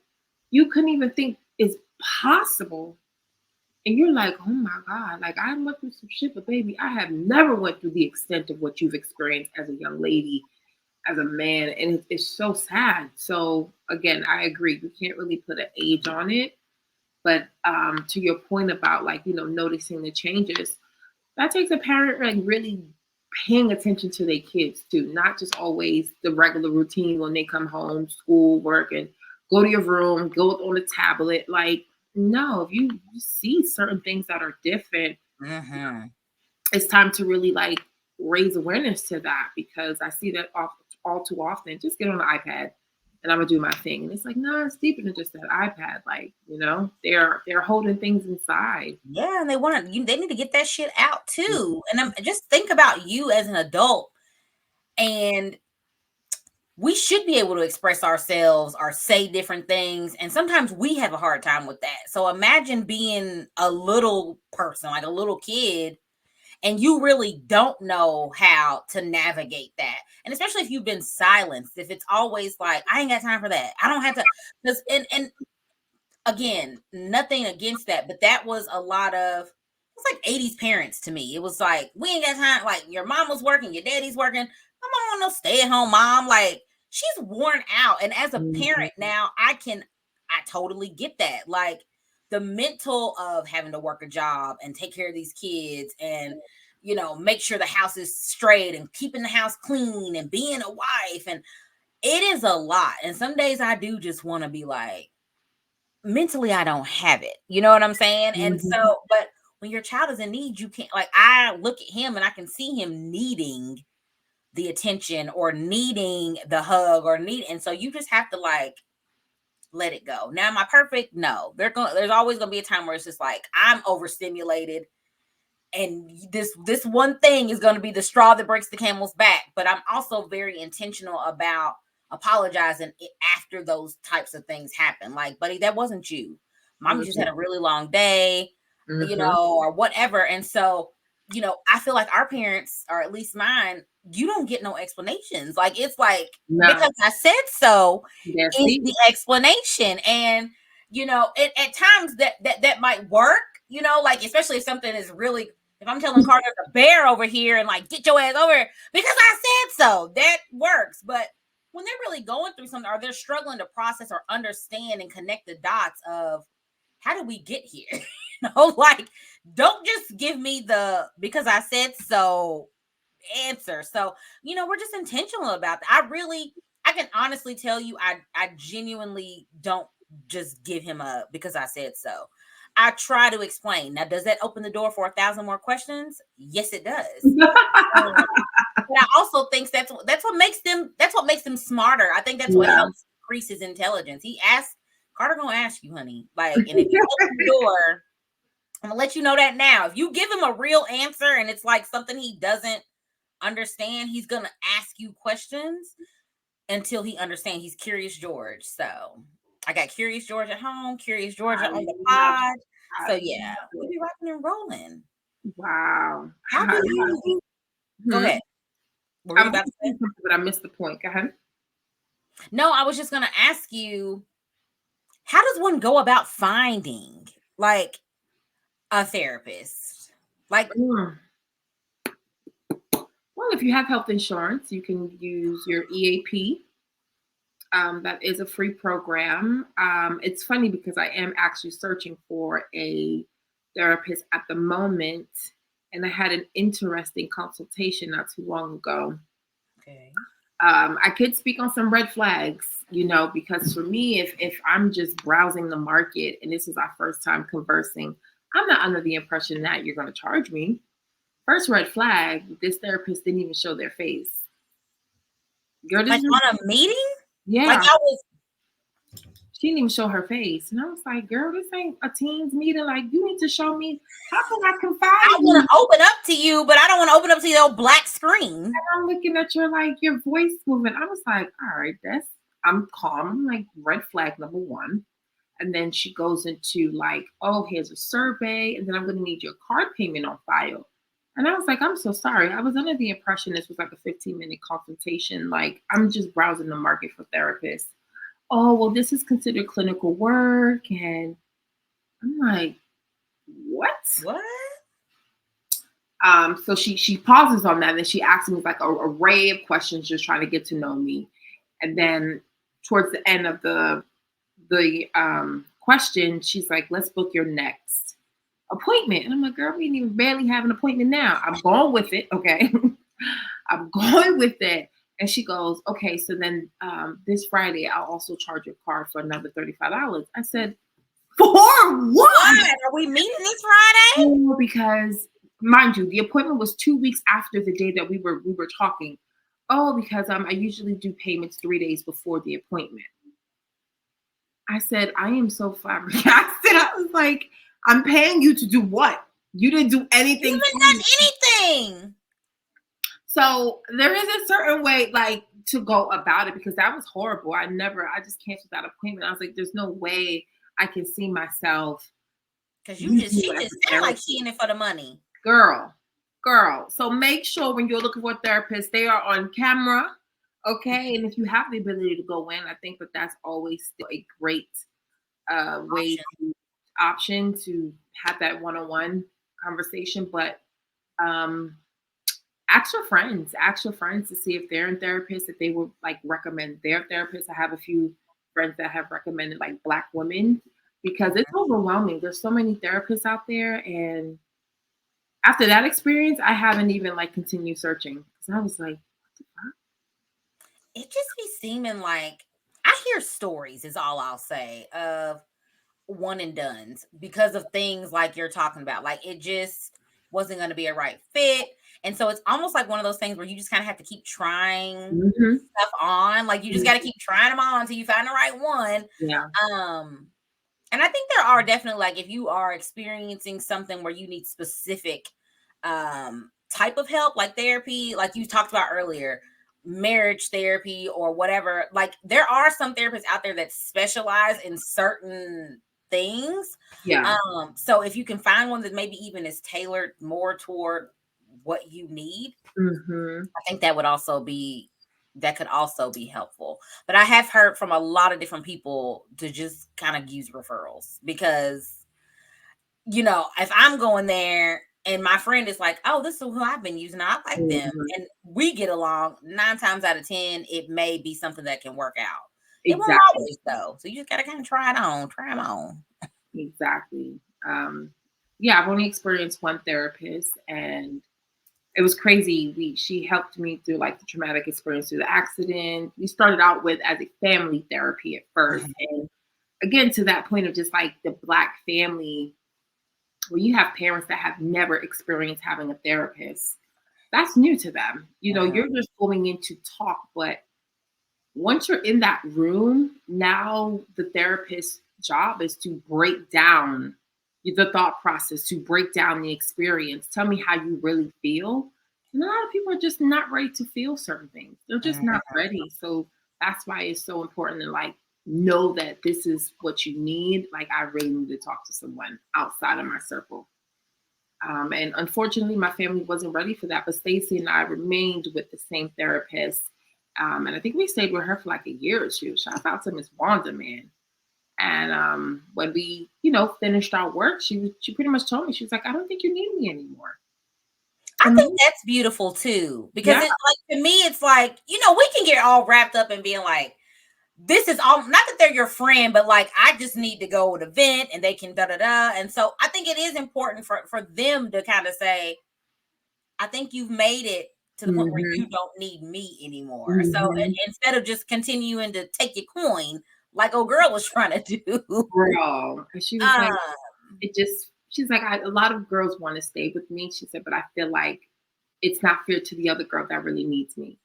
you couldn't even think is possible. And you're like, oh my God, like I went through some shit, but baby, I have never went through the extent of what you've experienced as a young lady, as a man. And it's so sad. So again, I agree. You can't really put an age on it. But to your point about like, noticing the changes, that takes a parent like really paying attention to their kids too, not just always the regular routine when they come home, school, work, and go to your room, go on the tablet. Like, no, if you see certain things that are different, Mm-hmm. it's time to really like raise awareness to that, because I see that all too often. Just get on the iPad and I'm gonna do my thing. And it's like, no, it's deeper than just that iPad. Like, they're holding things inside. Yeah, and they need to get that shit out too. And just think about you as an adult, and we should be able to express ourselves or say different things. And sometimes we have a hard time with that. So imagine being a little person, like a little kid, and you really don't know how to navigate that. And especially if you've been silenced, if it's always like, I ain't got time for that, I don't have to. Because, and again, nothing against that, but that was a lot of, it's like 80s parents to me. It was like, we ain't got time. Like, your mom was working, your daddy's working. My mom no stay at home mom. Like, she's worn out. And as a parent Mhm. now, I totally get that. Like the mental of having to work a job and take care of these kids and make sure the house is straight and keeping the house clean and being a wife, and it is a lot. And some days I do just want to be like, mentally I don't have it. You know what I'm saying? And Mhm. so, but when your child is in need, you can't, like, I look at him and I can see him needing the attention or needing the hug and so you just have to like let it go. Now, am I perfect? No. There's always gonna be a time where it's just like I'm overstimulated and this one thing is going to be the straw that breaks the camel's back. But I'm also very intentional about apologizing after those types of things happen. Like, buddy, that wasn't you. Mom just had a really long day, Mhm. or whatever. And so, I feel like our parents, or at least mine, you don't get no explanations. Like, it's like, No, because I said so that's is it. the explanation. And, at times that might work, like, especially if something is really, if I'm telling Carter the bear over here and like, get your ass over here because I said so, that works. But when they're really going through something or they're struggling to process or understand and connect the dots of how did we get here? Like, don't just give me the because I said so answer. So, we're just intentional about that. I can honestly tell you, I genuinely don't just give him a because I said so. I try to explain. Now, does that open the door for 1,000 more questions? Yes, it does. Um, but I also think that's what makes them smarter. I think that's what Yeah. helps increase his intelligence. Carter gonna ask you, honey. Like, and if you open the door, I'm gonna let you know that now. If you give him a real answer and it's like something he doesn't understand, he's gonna ask you questions until he understands. He's Curious George. So I got Curious George at home, Curious Georgia I on the love pod. So yeah, love we'll it. be rocking and rolling. Wow. How do you go Hmm. ahead? What were I you was about gonna to say say? something, but I missed the point. Go ahead. No, I was just gonna ask you, how does one go about finding like a therapist? Like, Mm. Well, if you have health insurance, you can use your EAP. That is a free program. It's funny because I am actually searching for a therapist at the moment, and I had an interesting consultation not too long ago. okay. I could speak on some red flags, because for me, if I'm just browsing the market and this is our first time conversing, I'm not under the impression that you're going to charge me. First red flag: this therapist didn't even show their face. Girl, this Like is on a meeting? Like yeah. I was She didn't even show her face. And I was like, girl, this ain't a teens meeting. Like, you need to show me, how can I confide I in want you? to open up to you, but I don't want to open up to your black screen. And I'm looking at your, like, your voice moving. I was like, all right, I'm calm. I'm like, red flag number one. And then she goes into like, oh, here's a survey. And then I'm going to need your card payment on file. And I was like, I'm so sorry. I was under the impression this was like a 15-minute consultation. Like, I'm just browsing the market for therapists. Oh, well, this is considered clinical work. And I'm like, what? What? So she pauses on that, and then she asks me like a array of questions, just trying to get to know me. And then towards the end of the question, she's like, "Let's book your next appointment." And I'm like, "Girl, we didn't even barely have an appointment now. I'm going with it, okay? I'm going with it." And she goes, "Okay, so then this Friday, I'll also charge your card for another $35." I said, "For what?" What? Are we meeting this Friday? Oh, because mind you, the appointment was 2 weeks after the day that we were talking. Oh, because I usually do payments 3 days before the appointment. I said, I am so flabbergasted. I was like, I'm paying you to do what? You didn't do You anything for haven't me. done anything. So there is a certain way, like, to go about it, because that was horrible. I just canceled that appointment. I was like, there's no way I can see myself Cause using you she as just a sound like she therapist. in it for the money. Girl. So make sure when you're looking for a therapist, they are on camera. Okay. And if you have the ability to go in, I think that that's always still a great way Option. to option to have that one-on-one conversation. But um ask your friends to see if they're in therapists, if they would like recommend their therapist. I have a few friends that have recommended like Black women because it's overwhelming. There's so many therapists out there, and after that experience, I haven't even like continued searching because I was like, what the fuck? It just be seeming like I hear stories is all I'll say of one and dones because of things like you're talking about. Like it just wasn't going to be a right fit. And so it's almost like one of those things where you just kind of have to keep trying Mhm. stuff on. Like you just got to keep trying them on until you find the right one. Yeah. Um, and I think there are definitely like if you are experiencing something where you need specific type of help, like therapy, like you talked about earlier, marriage therapy or whatever, like there are some therapists out there that specialize in certain things. Yeah. So if you can find one that maybe even is tailored more toward what you need, Mhm. I think that could also be helpful. But I have heard from a lot of different people to just kind of use referrals because, if I'm going there and my friend is like, oh, this is who I've been using, I like them, Mhm. and we get along, 9 times out of 10, it may be something that can work out. It won't Exactly. always though. So you just gotta kind of try them on. Exactly. Yeah, I've only experienced one therapist, and it was crazy. She helped me through like the traumatic experience through the accident. We started out with as a family therapy at first, and again to that point of just like the Black family, where you have parents that have never experienced having a therapist. That's new to them. You're just going in to talk, but once you're in that room, now the therapist's job is to break down the thought process, to break down the experience. Tell me how you really feel. And a lot of people are just not ready to feel certain things. They're just Mhm. not ready. So that's why it's so important to like know that this is what you need. Like I really need to talk to someone outside of my circle. And unfortunately, my family wasn't ready for that. But Stacy and I remained with the same therapist. And I think we stayed with her for like a year or two. Shout out to Miss Wanda, man. And when we, finished our work, she pretty much told me, she was like, I don't think you need me anymore. I And think then, that's beautiful too, because yeah, it's like to me, it's like, we can get all wrapped up in being like, this is all not that they're your friend, but like I just need to go to vent and they can da da da. And so I think it is important for them to kind of say, I think you've made it to the point where hmm you don't need me anymore. So hmm instead of just continuing to take your coin, like old girl was trying to do. girl. And she was like, um, she's like, a lot of girls want to stay with me. She said, but I feel like it's not fair to the other girl that really needs me.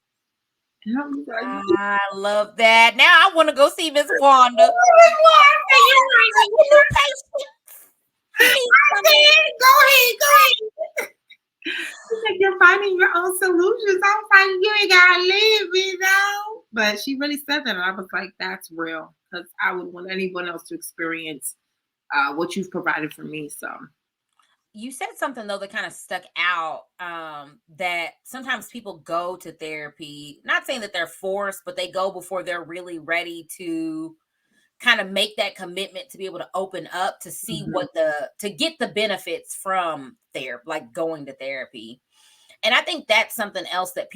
And I was like, I love that. Now I want to go see Miss Wanda. Hey, you need a new patient. You need some. go ahead. She's like, you're finding your own solutions. I was like, you ain't gotta leave me though. But she really said that, and I was like, that's real, because I would want anyone else to experience what you've provided for me. So, You said something though that kind of stuck out, that sometimes people go to therapy, not saying that they're forced, but they go before they're really ready to kind of make that commitment to be able to open up to see mhm, to get the benefits from therapy, like going to therapy. And I think that's something else that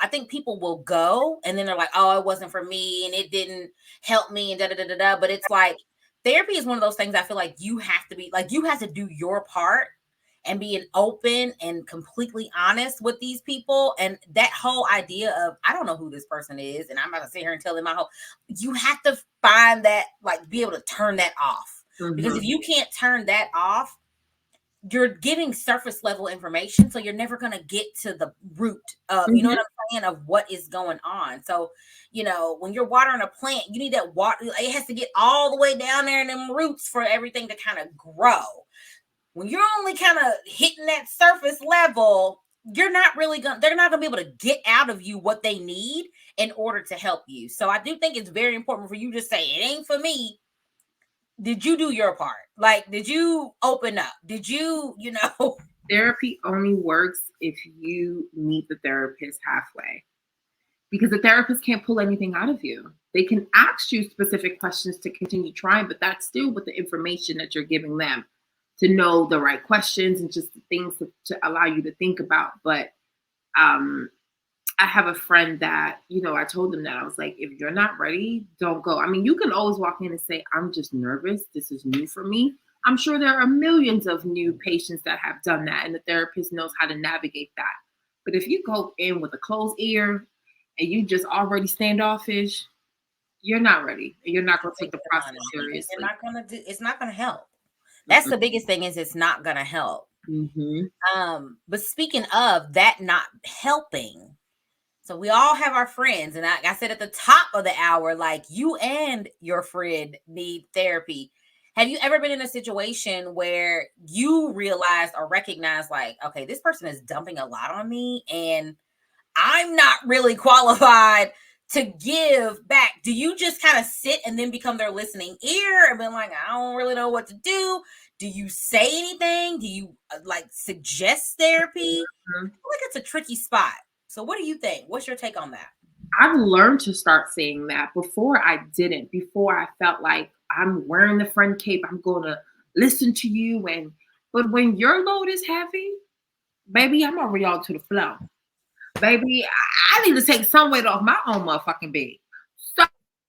I think people will go and then they're like, oh, it wasn't for me and it didn't help me and da da da da da. But it's like therapy is one of those things I feel like you have to be like, you have to do your part and being open and completely honest with these people. And that whole idea of, I don't know who this person is, and I'm about to sit here and tell them you have to find that, like, be able to turn that off. Because if mhm, you can't turn that off, you're giving surface level information. So you're never going to get to the root of, you know mhm, what I'm saying, of what is going on. So, when you're watering a plant, you need that water. It has to get all the way down there in them roots for everything to kind of grow. When you're only kind of hitting that surface level, they're not gonna be able to get out of you what they need in order to help you. So I do think it's very important for you to say, it ain't for me. Did you do your part? Like, did you open up? Did you, therapy only works if you meet the therapist halfway, because the therapist can't pull anything out of you. They can ask you specific questions to continue trying, but that's still with the information that you're giving them to know the right questions and just the things to allow you to think about. But um, I have a friend that, I told them that. I was like, if you're not ready, don't go. I mean, you can always walk in and say, I'm just nervous. This is new for me. I'm sure there are millions of new patients that have done that, and the therapist knows how to navigate that. But if you go in with a closed ear and you just already standoffish, you're not ready. You're not going to take the process seriously. You're not going to do. It's not going to help. That's the biggest thing, is it's not going to help. But speaking of that not helping, so we all have our friends, and I said at the top of the hour, like, you and your friend need therapy. Have you ever been in a situation where you realized or recognized, like, okay, this person is dumping a lot on me and I'm not really qualified to give back? Do you just kind of sit and then become their listening ear and be like, I don't really know what to do? Do you say anything? Do you like suggest therapy? I feel like it's a tricky spot. So what do you think? What's your take on that? I've learned to start saying that. Before I didn't. Before I felt like I'm wearing the friend cape, I'm going to listen to you. But when your load is heavy, baby, I'm already all to the flow. Baby, I need to take some weight off my own motherfucking bed. So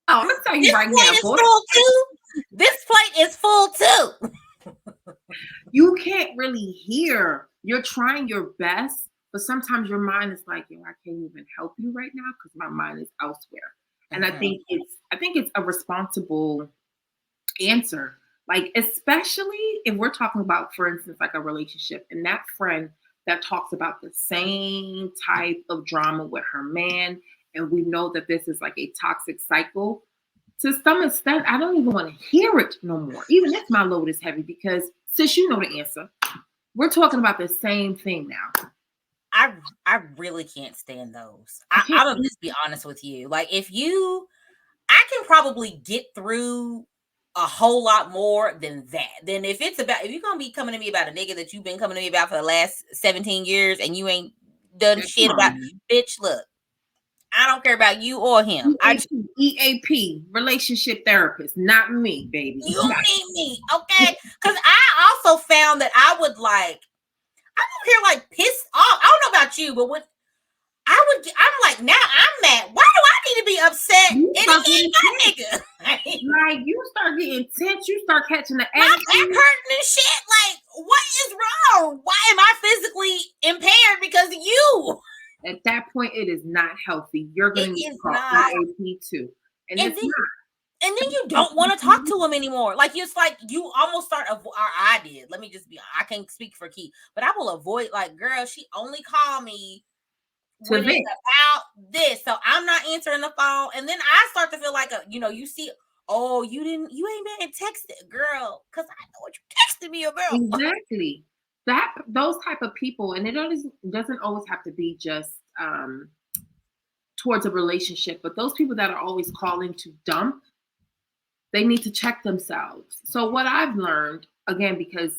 I'm gonna tell you this right now, boy. This plate is full too. You can't really hear. You're trying your best, but sometimes your mind is like, yo, I can't even help you right now because my mind is elsewhere. And I think it's a responsible answer. Like, especially if we're talking about, for instance, like a relationship, and that friend that talks about the same type of drama with her man, and we know that this is like a toxic cycle. To some extent, I don't even want to hear it no more, even if my load is heavy, because sis, you know the answer. We're talking about the same thing now. I really can't stand those. I'll just be honest with you. Like, I can probably get through a whole lot more than that. Then if you're gonna be coming to me about a nigga that you've been coming to me about for the last 17 years and you ain't done shit about, bitch, look, I don't care about you or him. EAP, relationship therapist, not me, baby. You need me, okay? Because I also found that I'm here like pissed off. I don't know about you, but I'm like, now I'm mad. Why do I need to be upset? And he ain't my nigga. Like, you start getting tense, you start catching the my back hurting and shit. Like, what is wrong? Why am I physically impaired because of you? At that point, it is not healthy. You're going to need to call IAP too. And then you don't want to talk to him anymore. Like, it's like you almost start, or I did. Let me just be, I can't speak for Key, but I will avoid, like, girl, she only called me when it's about this. So I'm not answering the phone. And then I start to feel like, you see, oh, you ain't been texted, girl, because I know what you texted me about. Exactly. Those type of people, and it doesn't always have to be just towards a relationship, but those people that are always calling to dump, they need to check themselves. So what I've learned, again, because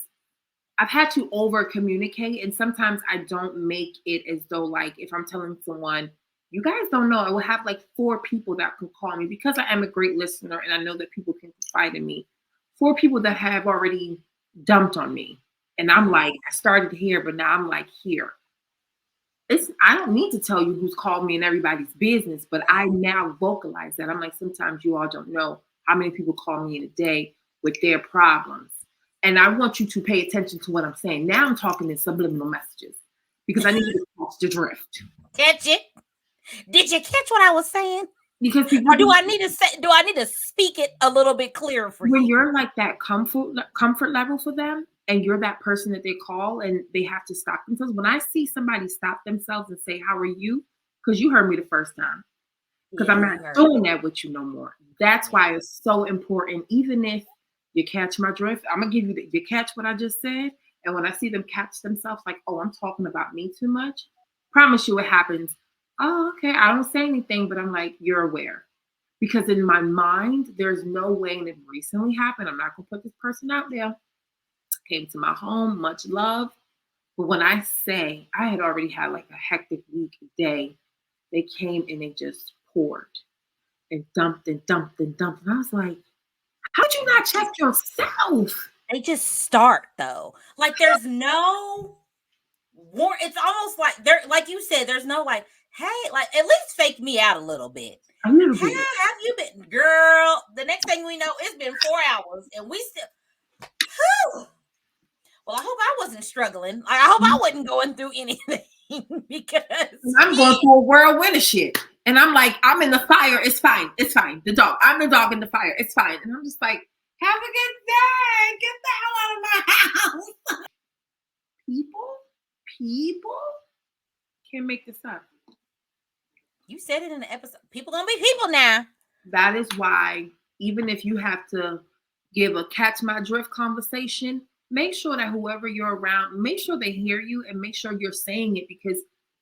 I've had to over communicate, and sometimes I don't make it as though, like, if I'm telling someone, you guys don't know, I will have like 4 people that can call me, because I am a great listener and I know that people can confide in me. 4 people that have already dumped on me. And I'm like, I started here, but now I'm like here. I don't need to tell you who's called me in everybody's business, but I now vocalize that. I'm like, sometimes you all don't know how many people call me in a day with their problems. And I want you to pay attention to what I'm saying. Now I'm talking in subliminal messages because I need you to catch the drift. Catch it? Did you catch what I was saying? Because or do I need to speak it a little bit clearer for you? When you're like that comfort level for them, and you're that person that they call and they have to stop themselves. When I see somebody stop themselves and say, how are you? Because you heard me the first time. Because I'm not doing that with you no more. That's why it's so important. Even if you catch my drift, I'm going to give you catch what I just said. And when I see them catch themselves like, oh, I'm talking about me too much. Promise you it happens. Oh, okay. I don't say anything, but I'm like, you're aware. Because in my mind, there's no way, and it recently happened. I'm not going to put this person out there. Came to my home, much love. But when I say I had already had like a hectic week, day, they came and they just poured and dumped and dumped and dumped. And I was like, how'd you not check yourself? They just start though. Like, there's no war. It's almost like like you said, there's no like, Hey, like at least fake me out a little bit. A little Hey, bit. have you been, girl? The next thing we know, it's been 4 hours, and we still. Whew. Well, I hope I wasn't struggling. I hope I wasn't going through anything because I'm going through a whirlwind of shit. And I'm like, I'm in the fire. It's fine. It's fine. I'm the dog in the fire. It's fine. And I'm just like, have a good day. Get the hell out of my house. People can't make this up. You said it in the episode. People gonna be people now. That is why, even if you have to give a catch my drift conversation, make sure that whoever you're around, make sure they hear you and make sure you're saying it, because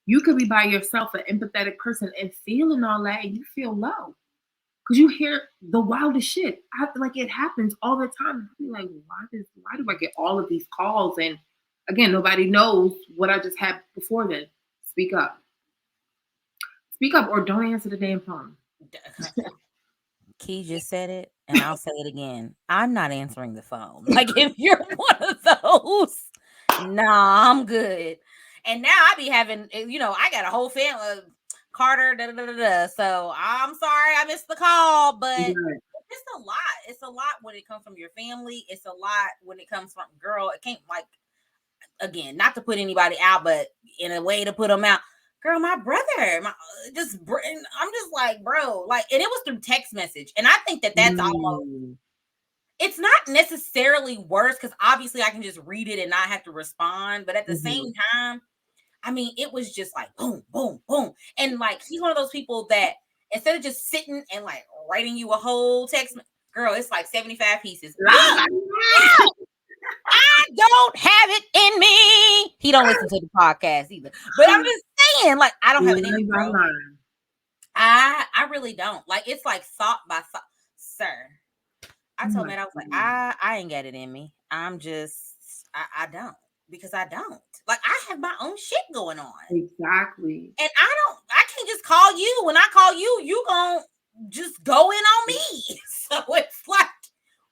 you could be by yourself, an empathetic person, and feeling all that, and you feel low because you hear the wildest shit. I feel like it happens all the time. I feel like, why do I get all of these calls? And again, nobody knows what I just had before then. Speak up. Speak up, or don't answer the damn phone. Key just said it, and I'll say it again. I'm not answering the phone. Like, if you're one of those, nah, I'm good. And now I be having, I got a whole family, Carter, so I'm sorry I missed the call, but it's a lot. It's a lot when it comes from your family. It's a lot when it comes from, girl, it can't, like, again, not to put anybody out, but in a way to put them out. Girl, my brother, I'm just like, bro, like, and it was through text message. And I think that's almost, it's not necessarily worse because obviously I can just read it and not have to respond. But at the same time, I mean, it was just like boom, boom, boom. And like, he's one of those people that instead of just sitting and like writing you a whole text, girl, it's like 75 pieces. I don't have it in me. He don't listen to the podcast either. But I'm just saying, like, I don't have it in me, bro. I really don't. Like, it's like thought by thought. Sir, I told Matt, I was like, I ain't got it in me. I'm just, I don't. Because I don't. Like, I have my own shit going on. Exactly. And I can't just call you. When I call you, you gonna just go in on me. So it's like,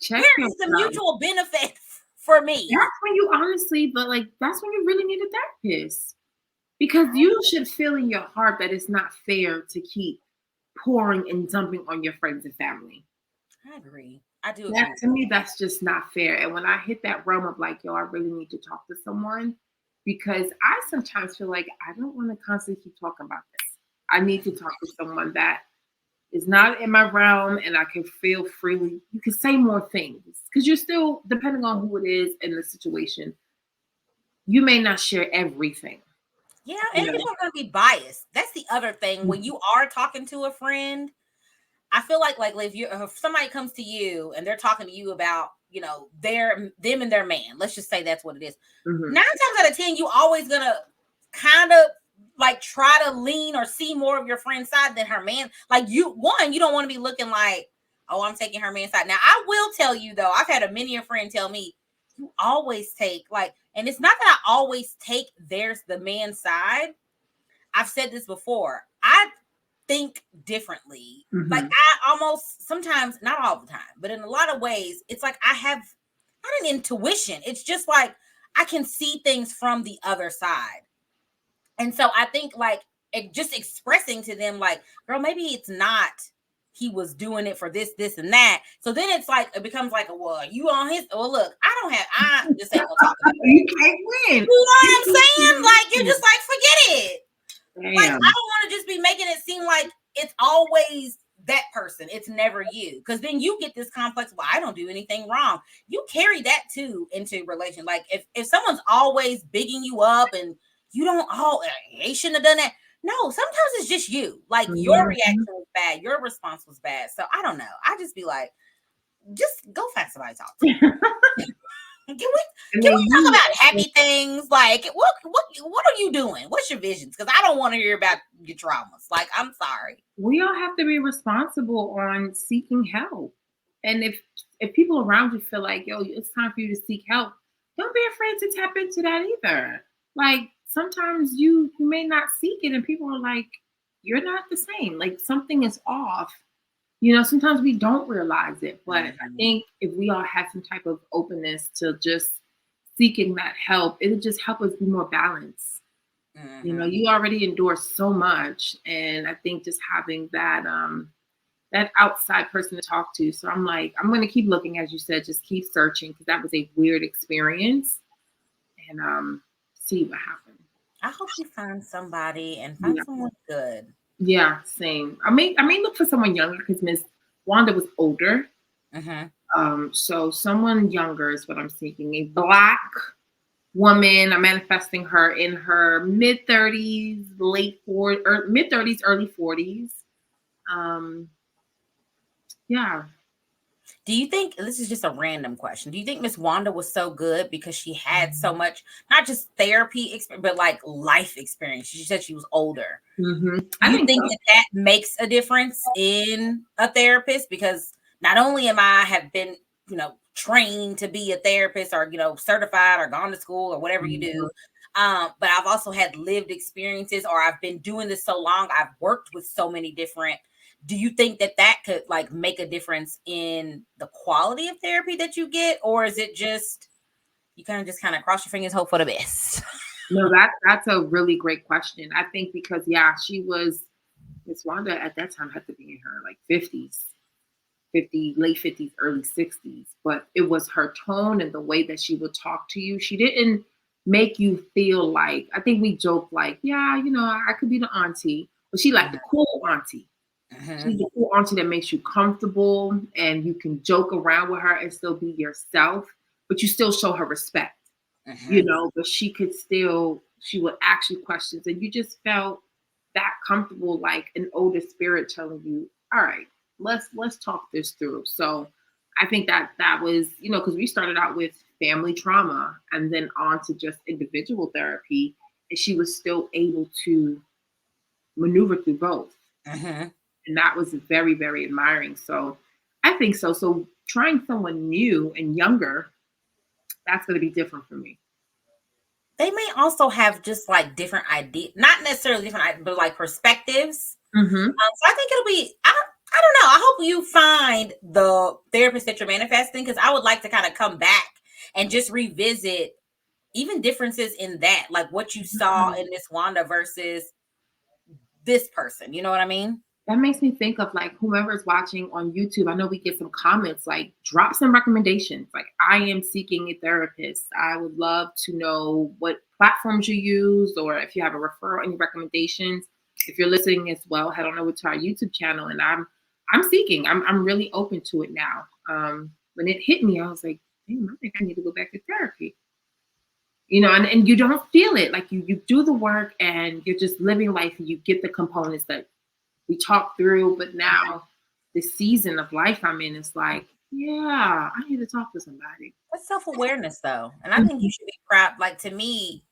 where is the mutual benefit for me? That's when you honestly, but like, that's when you really need a therapist. Because you should feel in your heart that it's not fair to keep pouring and dumping on your friends and family. I agree. I do agree. That, to me, that's just not fair. And when I hit that realm of like, yo, I really need to talk to someone, because I sometimes feel like I don't want to constantly keep talking about this. I need to talk to someone that is not in my realm and I can feel freely. You can say more things because you're still, depending on who it is and the situation, you may not share everything. Yeah, and people are going to be biased. That's the other thing. When you are talking to a friend, I feel like if somebody comes to you and they're talking to you about, them and their man, let's just say that's what it is. 9 times out of 10, you always going to kind of like try to lean or see more of your friend's side than her man. Like, you don't want to be looking like, oh, I'm taking her man's side. Now, I will tell you, though, I've had many a friend tell me, you always take, like, and it's not that I always take the man's side. I've said this before. I think differently. Like, I almost sometimes, not all the time, but in a lot of ways, it's like I have not an intuition. It's just like I can see things from the other side. And so I think like just expressing to them like, girl, maybe it's not he was doing it for this, and that. So then it's like, it becomes like, well, you on his, well, look, I just ain't gonna talk about it. You can't win. You know what I'm saying? Like, you're just like, forget it. Damn. Like, I don't want to just be making it seem like it's always that person. It's never you. Because then you get this complex, well, I don't do anything wrong. You carry that too into relation. Like, if someone's always bigging you up and you don't, they shouldn't have done that. No, sometimes it's just you. Like, your reaction was bad. Your response was bad. So I don't know. I just be like, just go find somebody to talk to. Can we talk about happy things? Like, what are you doing? What's your visions? Because I don't want to hear about your traumas. Like, I'm sorry. We all have to be responsible on seeking help. And if people around you feel like, yo, it's time for you to seek help, don't be afraid to tap into that either. Like, sometimes you may not seek it and people are like, you're not the same. Like, something is off. Sometimes we don't realize it, but I think if we all have some type of openness to just seeking that help, it'll just help us be more balanced. You know, Mm-hmm. you already endure so much, and I think just having that outside person to talk to. So I'm like, I'm going to keep looking, as you said, just keep searching because that was a weird experience, and see what happened. I hope you find somebody and find Yeah, someone good. yeah, same. I may look for someone younger because Miss Wanda was older. Mm-hmm. So someone younger is what I'm seeking. A black woman. I'm manifesting her in her mid 30s, late 40s, or mid 30s, early 40s. Um, yeah. Do you think this is just a random question? Do you think Miss Wanda was so good because she had so much, not just therapy experience, but like life experience? She said she was older. Do I you think think so. that that makes a difference in a therapist? Because not only am I have been, trained to be a therapist or, certified or gone to school or whatever you Mhm. do, but I've also had lived experiences or I've been doing this so long. I've worked with so many different. Do you think that that could like make a difference in the quality of therapy that you get? Or is it just, you kind of cross your fingers, hope for the best? No, that's a really great question. I think because yeah, she was Miss Wanda at that time had to be in her like 50s, 50, late 50s, early 60s. But it was her tone and the way that she would talk to you. She didn't make you feel like I think we joke like, yeah, I could be the auntie, but she like the cool auntie. Mhm, She's the cool auntie that makes you comfortable and you can joke around with her and still be yourself, but you still show her respect, mhm. but she would ask you questions and you just felt that comfortable, like an older spirit telling you, all right, let's talk this through. So I think that was, because we started out with family trauma and then on to just individual therapy, and she was still able to maneuver through both. Mhm. And that was very, very admiring. So I think so. So trying someone new and younger, that's going to be different for me. They may also have just like different ideas, not necessarily different, but like perspectives. Hmm. So I think it'll be. I don't know. I hope you find the therapist that you're manifesting because I would like to kind of come back and just revisit even differences in that, like what you saw in Miss Wanda versus this person. You know what I mean? That makes me think of like whomever's watching on YouTube. I know we get some comments like drop some recommendations. Like I am seeking a therapist. I would love to know what platforms you use or if you have a referral, any recommendations. If you're listening as well, head on over to our YouTube channel and I'm seeking. I'm really open to it now. When it hit me, I was like, damn, I think I need to go back to therapy. And you don't feel it. Like you do the work and you're just living life and you get the components that we talked through, but now the season of life I'm in is like, yeah, I need to talk to somebody. That's self awareness, though, and I think you Mhm. should be proud. Like to me,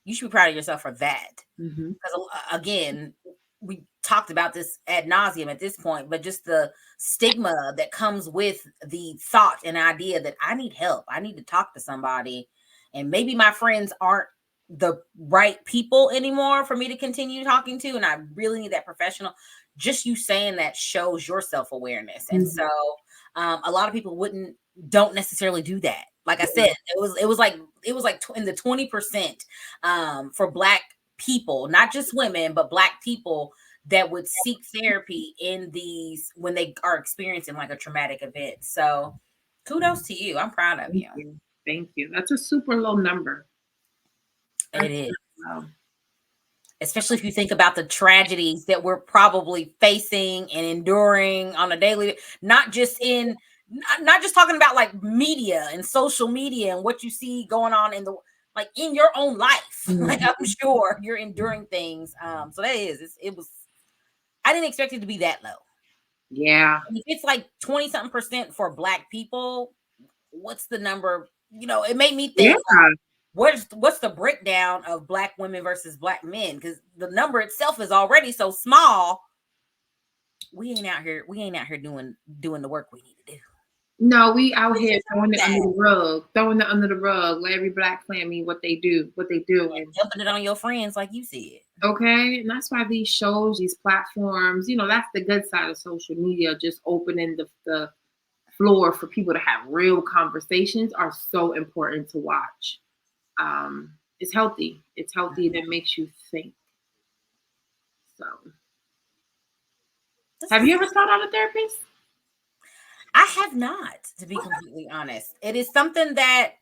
you should be proud of yourself for that. Mhm. Because again, we talked about this ad nauseum at this point, but just the stigma that comes with the thought and idea that I need help, I need to talk to somebody, and maybe my friends aren't the right people anymore for me to continue talking to, and I really need that professional. Just you saying that shows your self awareness, and Mhm. so a lot of people don't necessarily do that. Like I said, Yeah. it was like in the 20% for Black people, not just women, but Black people that would seek therapy in these when they are experiencing like a traumatic event. So kudos to you. I'm proud of Thank you. you. Thank you. That's a super low number. It That's is. low. Especially if you think about the tragedies that we're probably facing and enduring on a daily, not just in not just talking about like media and social media and what you see going on in the like in your own life. Like I'm Mhm. sure you're enduring things. So that is it was I didn't expect it to be that low. Yeah. If it's like 20 something percent for Black people, what's the number? It made me Yeah. think what's the breakdown of Black women versus Black men? Because the number itself is already so small. We ain't out here doing the work we need to do. No, we out We here just throwing it under that. the rug, throwing it under the rug. Let every black family what they do, and Dumping it on your friends, like you said. okay, and that's why these shows, these platforms, that's the good side of social media, just opening the floor for people to have real conversations are so important to watch. it's healthy. It's healthy and it makes you think. So, have you ever sought out a therapist? I have not, to be completely honest. It is something that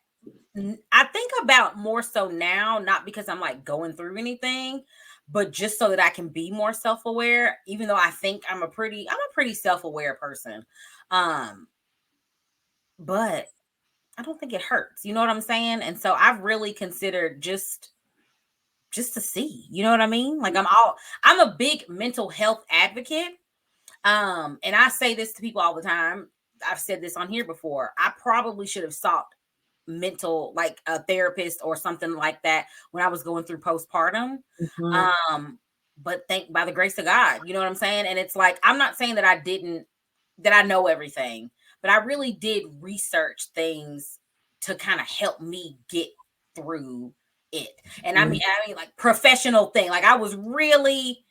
I think about more so now, not because I'm like going through anything, but just so that I can be more self-aware, even though I think I'm a pretty self-aware person. Um, but I don't think it hurts. You know what I'm saying? And so I've really considered just to see. You know what I mean? Like I'm a big mental health advocate. And I say this to people all the time. I've said this on here before. I probably should have sought mental, like a therapist or something like that when I was going through postpartum. Mhm. But thank by the grace of God, you know what I'm saying? And it's like I'm not saying that I know everything, but I really did research things to kind of help me get through it. And I mean like professional thing. Like I was really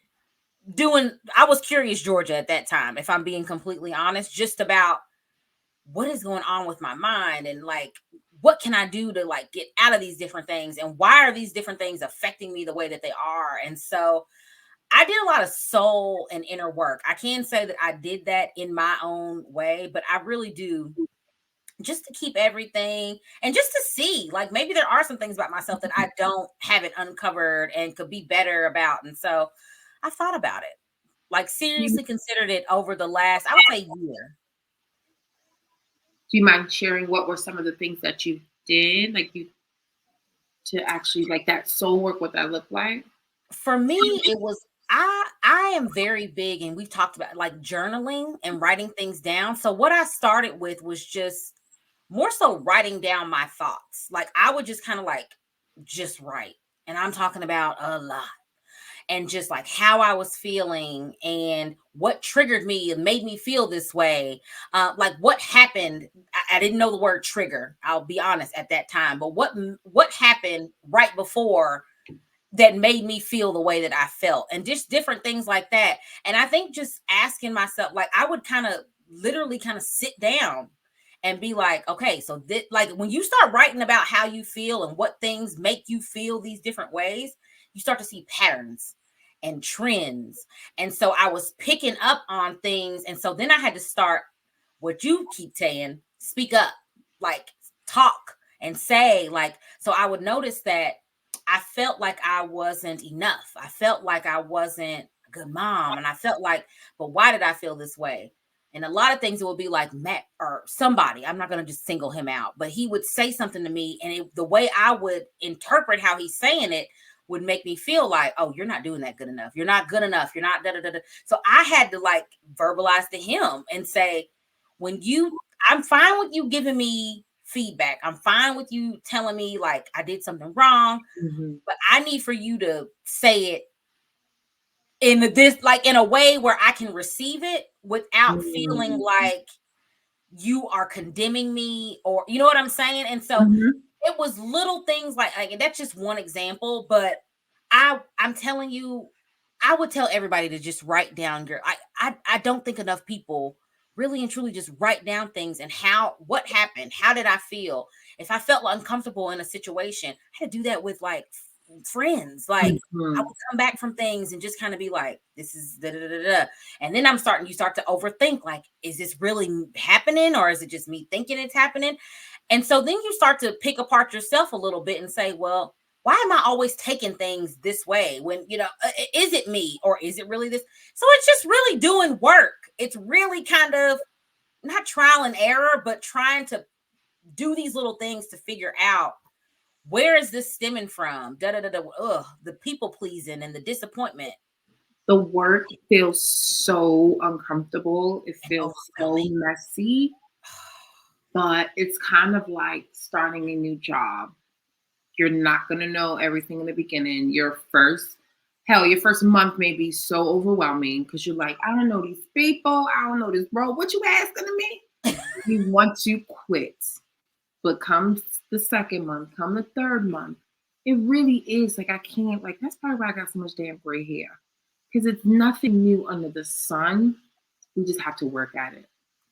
I was curious Georgia at that time, if I'm being completely honest, just about what is going on with my mind and like what can I do to like get out of these different things and why are these different things affecting me the way that they are. And so I did a lot of soul and inner work. I can say that I did that in my own way, but I really do just to keep everything and just to see like maybe there are some things about myself that I don't haven't uncovered and could be better about. And so I thought about it, like Do seriously considered it over the last, I would say, year. you mind sharing what were some of the things that you did, like you to actually like that soul work, what that looked like? For me, it was I am very big, and we've talked about like journaling and writing things down. So what I started with was just more so writing down my thoughts. Like I would just kind of like just write. And I'm talking about a lot. And just like how I was feeling and what triggered me and made me feel this way. Like what happened. I didn't know the word trigger. I'll be honest at that time. But what happened right before that made me feel the way that I felt and just different things like that. And I think just asking myself, like I would kind of literally kind of sit down and be like, okay, so this, like when you start writing about how you feel and what things make you feel these different ways, you start to see patterns and trends. And so I was picking up on things. And so then I had to start what you keep saying, speak up, like talk and say, like, so I would notice that I felt like I wasn't enough. I felt like I wasn't a good mom. And I felt like, but why did I feel this way? And a lot of things it would be like Matt or somebody, I'm not going to just single him out, but he would say something to me. And the way I would interpret how he's saying it would make me feel like, oh, you're not doing that good enough. You're not good enough. You're not da da da da. So I had to like verbalize to him and say, I'm fine with you giving me feedback. I'm fine with you telling me like I did something wrong, Mhm. but I need for you to say it in this like in a way where I can receive it without feeling Mm. like you are condemning me or you know what I'm saying? And so Mhm. it was little things like that's just one example, but I'm telling you, I would tell everybody to just write down I don't think enough people really and truly just write down things and what happened, how did I feel? If I felt uncomfortable in a situation, I had to do that with like friends. Like I Mhm. would come back from things and just kind of be like, this is da da da da. Da. And then you start to overthink, like, is this really happening or is it just me thinking it's happening? And so then you start to pick apart yourself a little bit and say, well, why am I always taking things this way when, is it me or is it really this? So it's just really doing work. It's really kind of not trial and error, but trying to do these little things to figure out where is this stemming from? Da da da da. Ugh, the people pleasing and the disappointment The work feels so uncomfortable. It and feels so overwhelming. messy, but it's kind of like starting a new job. You're not going to know everything in the beginning. Your first month may be so overwhelming because you're like, I don't know these people. I don't know this role. What you asking of me? You want to quit. But come the second month, come the third month, it really is like I can't, like, that's probably why I got so much damn gray hair. Because it's nothing new under the sun. We just have to work at it.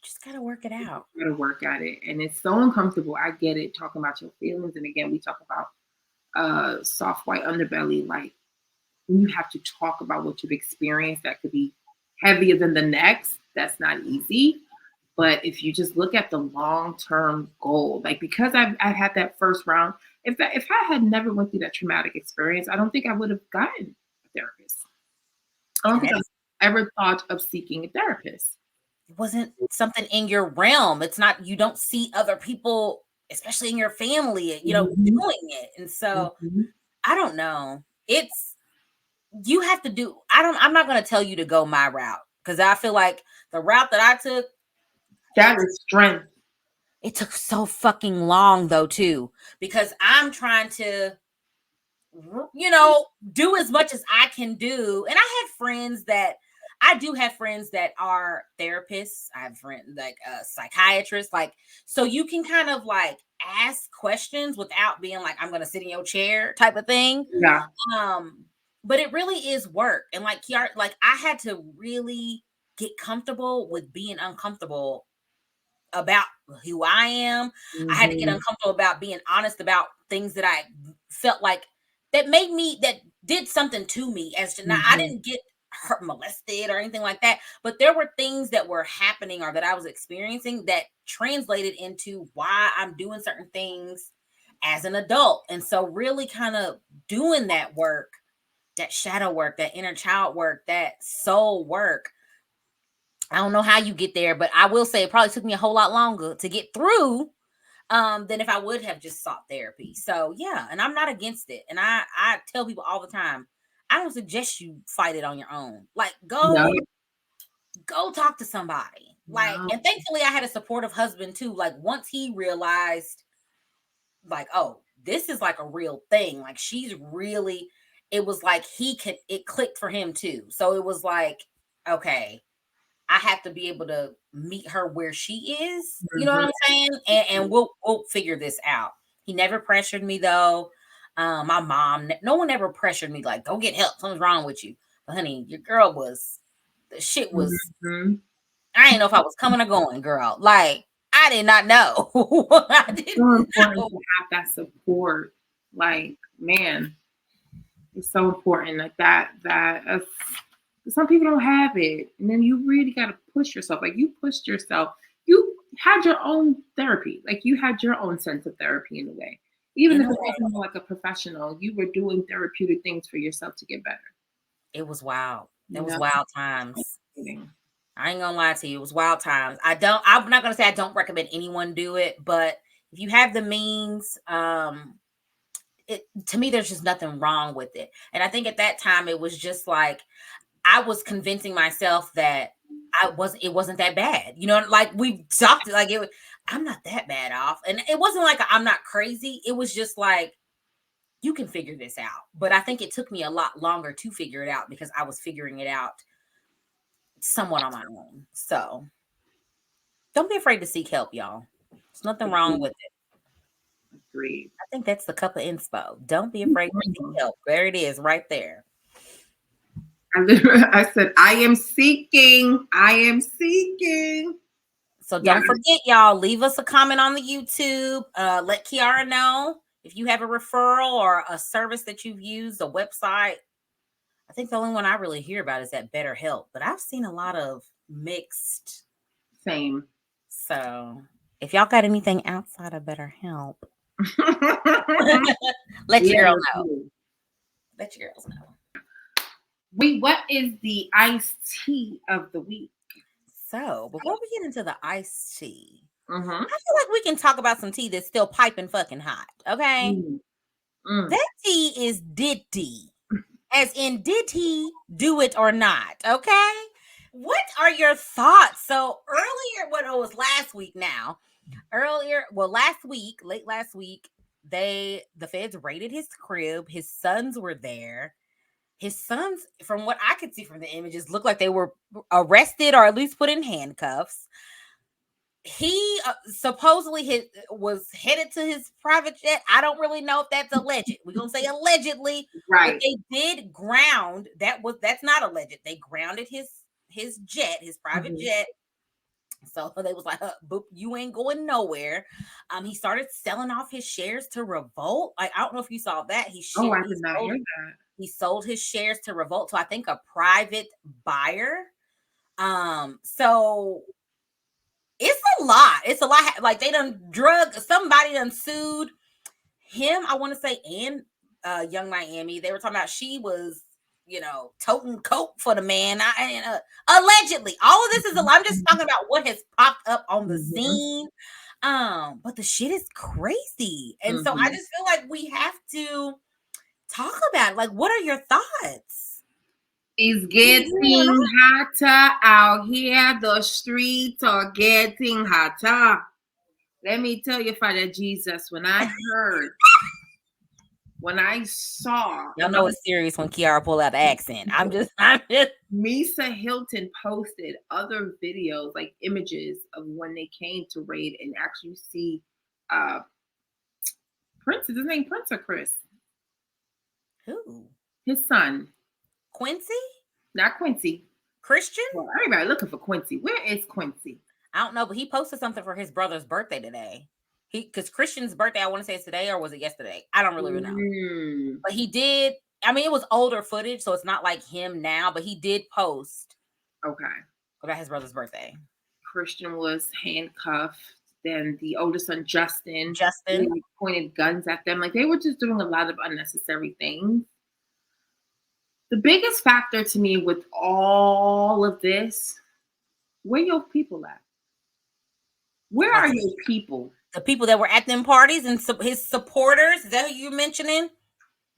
Just gotta work it out. Gotta work at it. And it's so uncomfortable. I get it talking about your feelings. And again, we talk about soft white underbelly, like you have to talk about what you've experienced that could be heavier than the next. That's not easy. But if you just look at the long-term goal, like because I had that first round, if I had never went through that traumatic experience, I don't think I would have gotten a therapist. I don't think I've ever thought of seeking a therapist. It wasn't something in your realm. It's not, you don't see other people, especially in your family, doing it. And so I don't know. You have to do, I'm not going to tell you to go my route, because I feel like the route that I took, that is strength. It took so fucking long though, too, because I'm trying to, do as much as I can do. And I do have friends that are therapists. I have friends like psychiatrists, like, so you can kind of like ask questions without being like, I'm going to sit in your chair type of thing. Yeah. But it really is work. And like Kiara, like I had to really get comfortable with being uncomfortable about who I am. I had to get uncomfortable about being honest about things that I felt like that did something to me. I didn't get hurt, molested or anything like that, but there were things that were happening or that I was experiencing that translated into why I'm doing certain things as an adult. And so really kind of doing that work, that shadow work, that inner child work, that soul work. I don't know how you get there, but I will say it probably took me a whole lot longer to get through than if I would have just sought therapy. So yeah, and I'm not against it. And I tell people all the time, I don't suggest you fight it on your own. Like go talk to somebody. Like, and thankfully I had a supportive husband too. Like once he realized like, oh, this is like a real thing. Like she's really, it was like it clicked for him too. So it was like, okay, I have to be able to meet her where she is. You know what I'm saying? And we'll figure this out. He never pressured me though. My mom, no one ever pressured me like, go get help. Something's wrong with you. But honey, your girl the shit was, I didn't know if I was coming or going, girl. Like, I did not know. I didn't know. It's so important to have that support. Like, man, it's so important like that some people don't have it. And then you really got to push yourself. Like you pushed yourself. You had your own therapy. Like you had your own sense of therapy in a way. Even if it wasn't like a professional, you were doing therapeutic things for yourself to get better. It was wild. It was wild times. I ain't gonna lie to you. It was wild times. I'm not gonna say I don't recommend anyone do it, but if you have the means, to me, there's just nothing wrong with it. And I think at that time it was just like, I was convincing myself that it wasn't that bad. You know, like we talked, like I'm not that bad off. And it wasn't like I'm not crazy. It was just like, you can figure this out. But I think it took me a lot longer to figure it out because I was figuring it out somewhat on my own. So don't be afraid to seek help, y'all. There's nothing wrong with it. Agreed. I think that's the cup of inspo. Don't be afraid to seek help. There it is right there. I said, I am seeking. So don't forget, y'all, leave us a comment on the YouTube. Let Kiara know if you have a referral or a service that you've used, a website. I think the only one I really hear about is that BetterHelp, but I've seen a lot of mixed. Same. So if y'all got anything outside of BetterHelp, let your girl know. Let your girls know. What is the iced tea of the week? So before we get into the iced tea, I feel like we can talk about some tea that's still piping fucking hot. Okay. That tea is DIDDY. As in, did he do it or not? Okay. What are your thoughts? So earlier, it was last week now. Late last week, the feds raided his crib. His sons were there. His sons, from what I could see from the images, looked like they were arrested or at least put in handcuffs. He supposedly was headed to his private jet. I don't really know if that's alleged. We're gonna say allegedly, right? But they did ground. That's not alleged. They grounded his jet, his private jet, So they was like, boop, you ain't going nowhere. He started selling off his shares to Revolt. Like, I don't know if you saw that. Oh, I did not hear that. He sold his shares to Revolt to, I think, a private buyer. So it's a lot. It's a lot. Like, they done somebody done sued him, I want to say, and Young Miami. They were talking about she was, toting coke for the man. Allegedly, all of this is I'm just talking about what has popped up on the scene. But the shit is crazy, and so I just feel like we have to talk about it. Like, what are your thoughts? It's getting hotter out here. The streets are getting hotter. Let me tell you, Father Jesus, when I saw, y'all know it's serious when Kiara pull out the accent. I'm just. Misa Hilton posted other videos, like images of when they came to raid, and actually see Prince. Is his name Prince or Chris? Who? His son. Quincy? Not Quincy. Christian? Well, everybody looking for Quincy. Where is Quincy? I don't know, but he posted something for his brother's birthday today. Because Christian's birthday, I want to say, is today, or was it yesterday? I don't really know. But he did. I mean, it was older footage, so it's not like him now, but he did post. Okay. About his brother's birthday. Christian was handcuffed. Then the older son, Justin, pointed guns at them. Like, they were just doing a lot of unnecessary things. The biggest factor to me with all of this, where your people at? Where are your people? The people that were at them parties and his supporters? Is that who you're mentioning?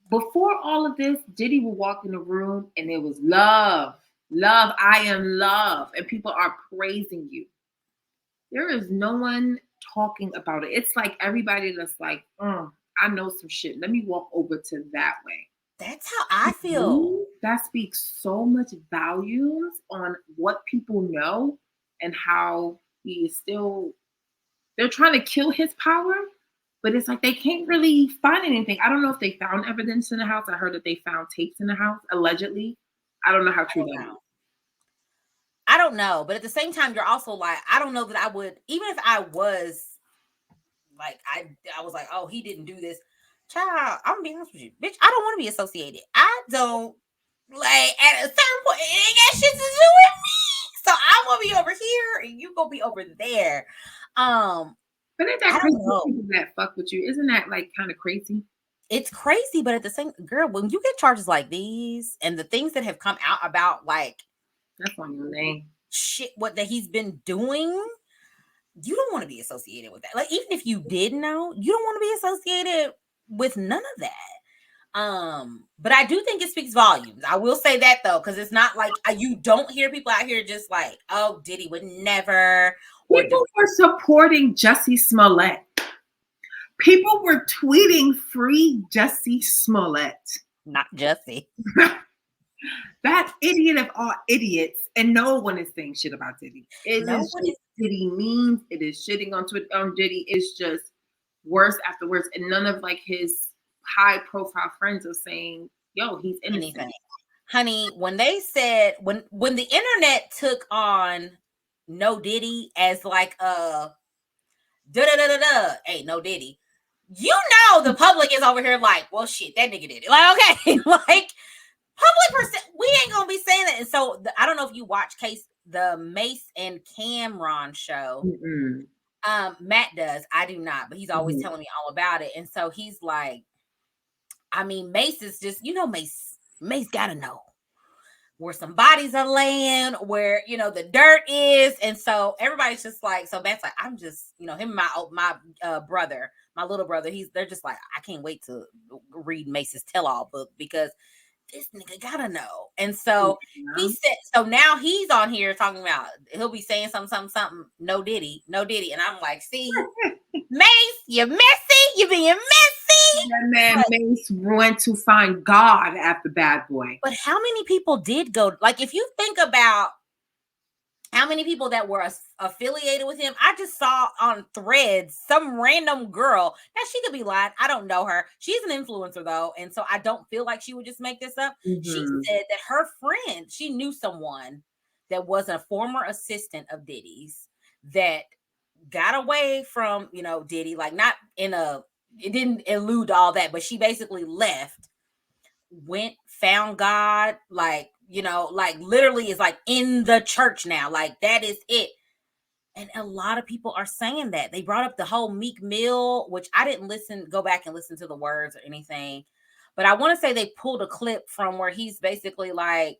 Before all of this, Diddy would walk in the room and it was love. Love, I am love. And people are praising you. There is no one talking about it. It's like everybody that's like, I know some shit. Let me walk over to that way. That's how I feel. That speaks so much volumes on what people know and how he is still, they're trying to kill his power, but it's like they can't really find anything. I don't know if they found evidence in the house. I heard that they found tapes in the house, allegedly. I don't know how true that is. I don't know, but at the same time, you're also like, I don't know that I would, even if I was like, I was like, oh, he didn't do this. Child, I'm gonna be honest with you, bitch. I don't want to be associated. I don't, like, at a certain point, it ain't got shit to do with me. So I'm gonna be over here and you gonna be over there. But ain't that crazy people that fuck with you? Isn't that like kind of crazy? It's crazy, but at the same, girl, when you get charges like these and the things that have come out about, like, that's on your name. Shit, what that he's been doing, you don't want to be associated with that. Like, even if you did know, you don't want to be associated with none of that. But I do think it speaks volumes. I will say that though, because it's not like you don't hear people out here just like, oh, Diddy would never. People were supporting Jussie Smollett. People were tweeting free Jussie Smollett. Not Jussie. That idiot of all idiots, and no one is saying shit about Diddy. It is just Diddy memes. It is shitting on Twitter on Diddy. It's just worse after worse, and none of like his high-profile friends are saying, "Yo, he's innocent." Anything. Honey, when they said when the internet took on No Diddy as like hey, No Diddy, you know the public is over here like, well, shit, that nigga did it. Like, okay, like. Public we ain't gonna be saying that. And so I don't know if you watch the Mace and Cameron show. Matt does. I do not, but he's always telling me all about it. And so he's like, I mean, Mace is just, Mace gotta know where some bodies are laying, where the dirt is. And so everybody's just like, so Matt's like, I'm just, him and my brother, my little brother, they're just like, I can't wait to read Mace's tell-all book because this nigga gotta know. And so he said, so now he's on here talking about, he'll be saying something, no Diddy. And I'm like, see, Mace, you're messy. You're being messy. That man Mace went to find God after Bad Boy. But how many people did go? Like, if you think about how many people that were affiliated with him, I just saw on Threads some random girl. Now, she could be lying. I don't know her. She's an influencer, though. And so I don't feel like she would just make this up. She said that her friend, she knew someone that was a former assistant of Diddy's that got away from, Diddy, like not it didn't elude all that, but she basically left, went, found God, like, like literally is like in the church now. Like that is it. And a lot of people are saying that. They brought up the whole Meek Mill, which I didn't go back and listen to the words or anything. But I want to say they pulled a clip from where he's basically like,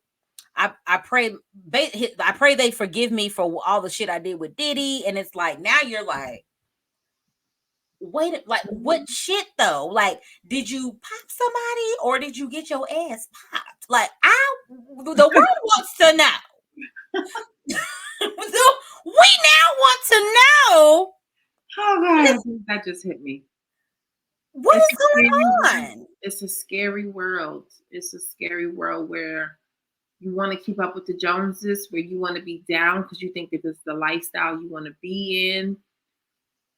I pray they forgive me for all the shit I did with Diddy. And it's like, now you're like, wait, like what shit though? Like, did you pop somebody or did you get your ass popped? Like, the world wants to know. We now want to know. Oh God, that just hit me. What is going on? It's a scary world. It's a scary world where you want to keep up with the Joneses, where you want to be down because you think that this is the lifestyle you want to be in.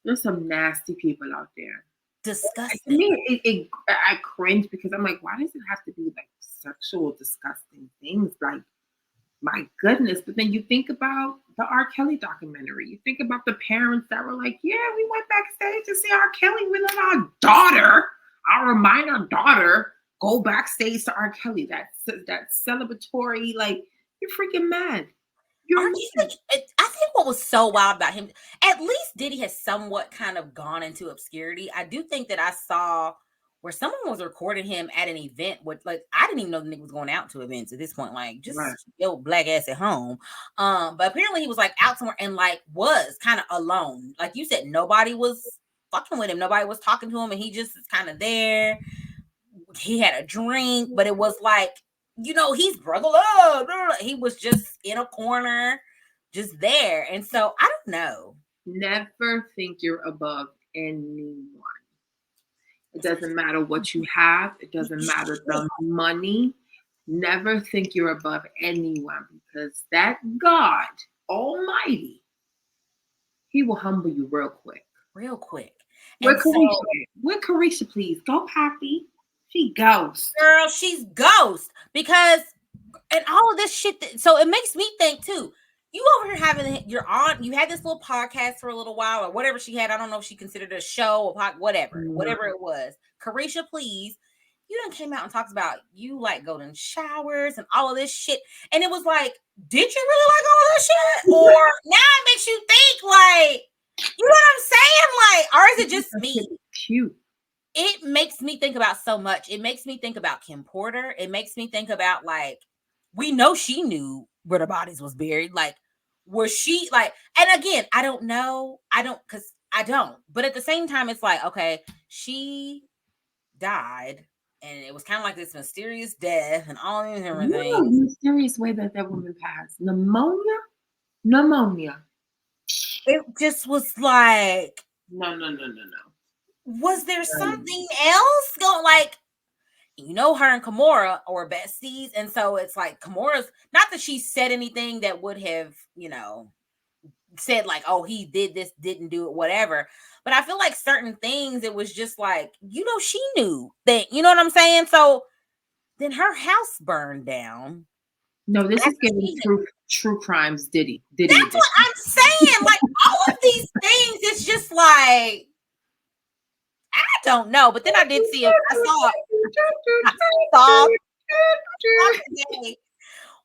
There's some nasty people out there. Disgusting. To me, I cringe because I'm like, why does it have to be like sexual, disgusting things? Like, my goodness. But then you think about the R. Kelly documentary. You think about the parents that were like, yeah, we went backstage to see R. Kelly. We let our daughter, our minor daughter, go backstage to R. Kelly. That celebratory, like, you're freaking mad. I think what was so wild about him, at least Diddy has somewhat kind of gone into obscurity. I do think that I saw where someone was recording him at an event with, like, I didn't even know the nigga was going out to events at this point, like, just your black ass at home. But apparently he was like out somewhere and like was kind of alone. Like you said, nobody was fucking with him. Nobody was talking to him and he just is kind of there. He had a drink, but it was like, he's brother love. He was just in a corner, just there. And so I don't know. Never think you're above anyone. It doesn't matter what you have. It doesn't matter the money. Never think you're above anyone because that God Almighty, He will humble you real quick. Real quick. Where Carisha, please? Go, Poppy. She ghost. Girl, she's ghost. Because, and all of this shit. So it makes me think too. You over here you had this little podcast for a little while or whatever she had. I don't know if she considered it a show or whatever it was. Carisha, please. You done came out and talked about you like golden showers and all of this shit. And it was like, did you really like all this shit? Or now it makes you think like, you know what I'm saying? Like, or is it just me? Cute. It makes me think about so much. It makes me think about Kim Porter. It makes me think about like, we know she knew where the bodies was buried. Like, was she like, and again, I don't know. I don't. But at the same time, it's like, okay, she died. And it was kind of like this mysterious death and all these different things. The mysterious way that woman passed. Pneumonia. It just was like, No. Was there something else going? Like, her and Kimora are besties, and so it's like Kimora's not that she said anything that would have, said like, oh, he did this, didn't do it, whatever. But I feel like certain things, it was just like, she knew that, you know what I'm saying? So then her house burned down. No, this is getting true crimes, Diddy. That's what I'm saying. Like, all of these things, it's just like, I don't know. But then I did see I saw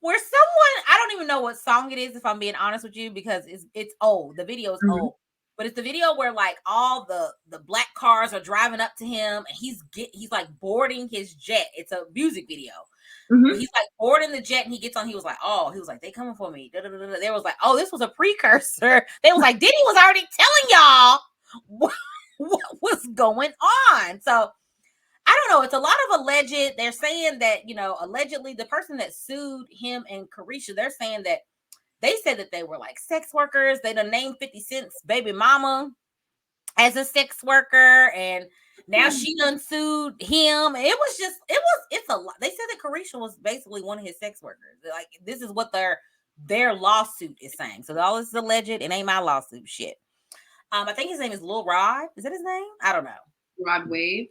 where someone, I don't even know what song it is, if I'm being honest with you, because it's old. The video is old. But it's the video where like all the black cars are driving up to him and he's like boarding his jet. It's a music video. He's like boarding the jet and he gets on. He was like, they coming for me. They was like, oh, this was a precursor. They was like, Diddy was already telling y'all what was going on. So I don't know. It's a lot of alleged. They're saying that, allegedly the person that sued him and Carisha, they're saying that they said that they were like sex workers. They done named 50 Cent's baby mama as a sex worker. And now she done sued him. It's a lot. They said that Carisha was basically one of his sex workers. Like, this is what their lawsuit is saying. So all this is alleged. It ain't my lawsuit shit. I think his name is Lil Rod. Is that his name? I don't know. Rod Wave?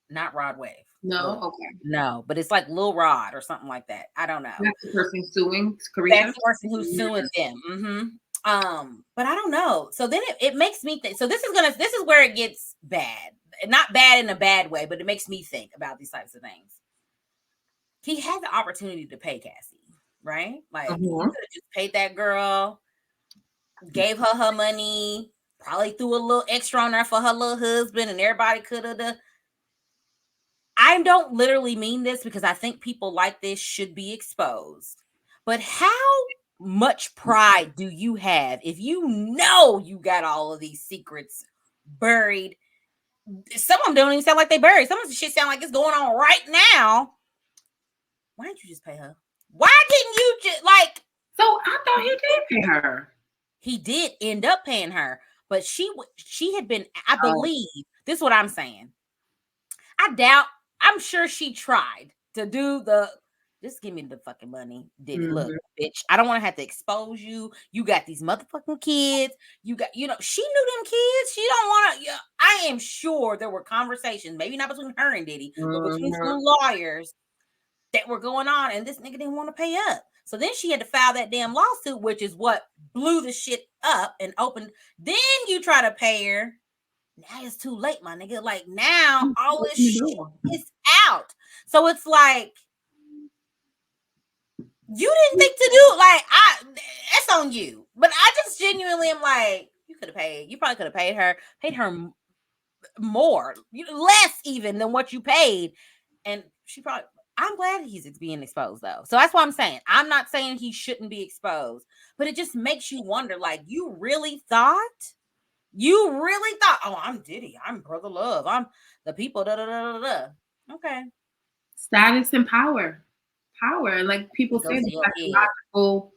Not Rod Wave. No? Okay. No, but it's like Lil Rod or something like that. I don't know. That's the person suing Carisha? That's the person who's suing them. But I don't know. So then it makes me think. So this is where it gets bad. Not bad in a bad way, but it makes me think about these types of things. He had the opportunity to pay Cassie, right? Like he could have just paid that girl, gave her money, probably threw a little extra on there for her little husband, and everybody could have. I don't literally mean this because I think people like this should be exposed. But how much pride do you have if you know you got all of these secrets buried? Some of them don't even sound like they buried. Some of the shit sound like it's going on right now. Why didn't you just pay her? Why didn't you just like? So I thought he did pay her. He did end up paying her, but she had been. I believe this is what I'm saying. I doubt. I'm sure she tried to do the. Just give me the fucking money. Diddy. Look, bitch. I don't want to have to expose you. You got these motherfucking kids. You got, she knew them kids. She don't want to. I am sure there were conversations, maybe not between her and Diddy, but between some lawyers that were going on, and this nigga didn't want to pay up. So then she had to file that damn lawsuit, which is what blew the shit up and opened. Then you try to pay her. Now it's too late, my nigga. Like now, all this shit is out. So it's like you didn't think to do that's on you. But I just genuinely am like, you could have paid. You probably could have paid her more, less even than what you paid, and she probably. I'm glad he's being exposed though. So that's what I'm saying. I'm not saying he shouldn't be exposed, but it just makes you wonder. Like you really thought. Oh, I'm Diddy. I'm Brother Love. I'm the people. Da, da, da, da, da. Okay. Status and power. Like people say, the logical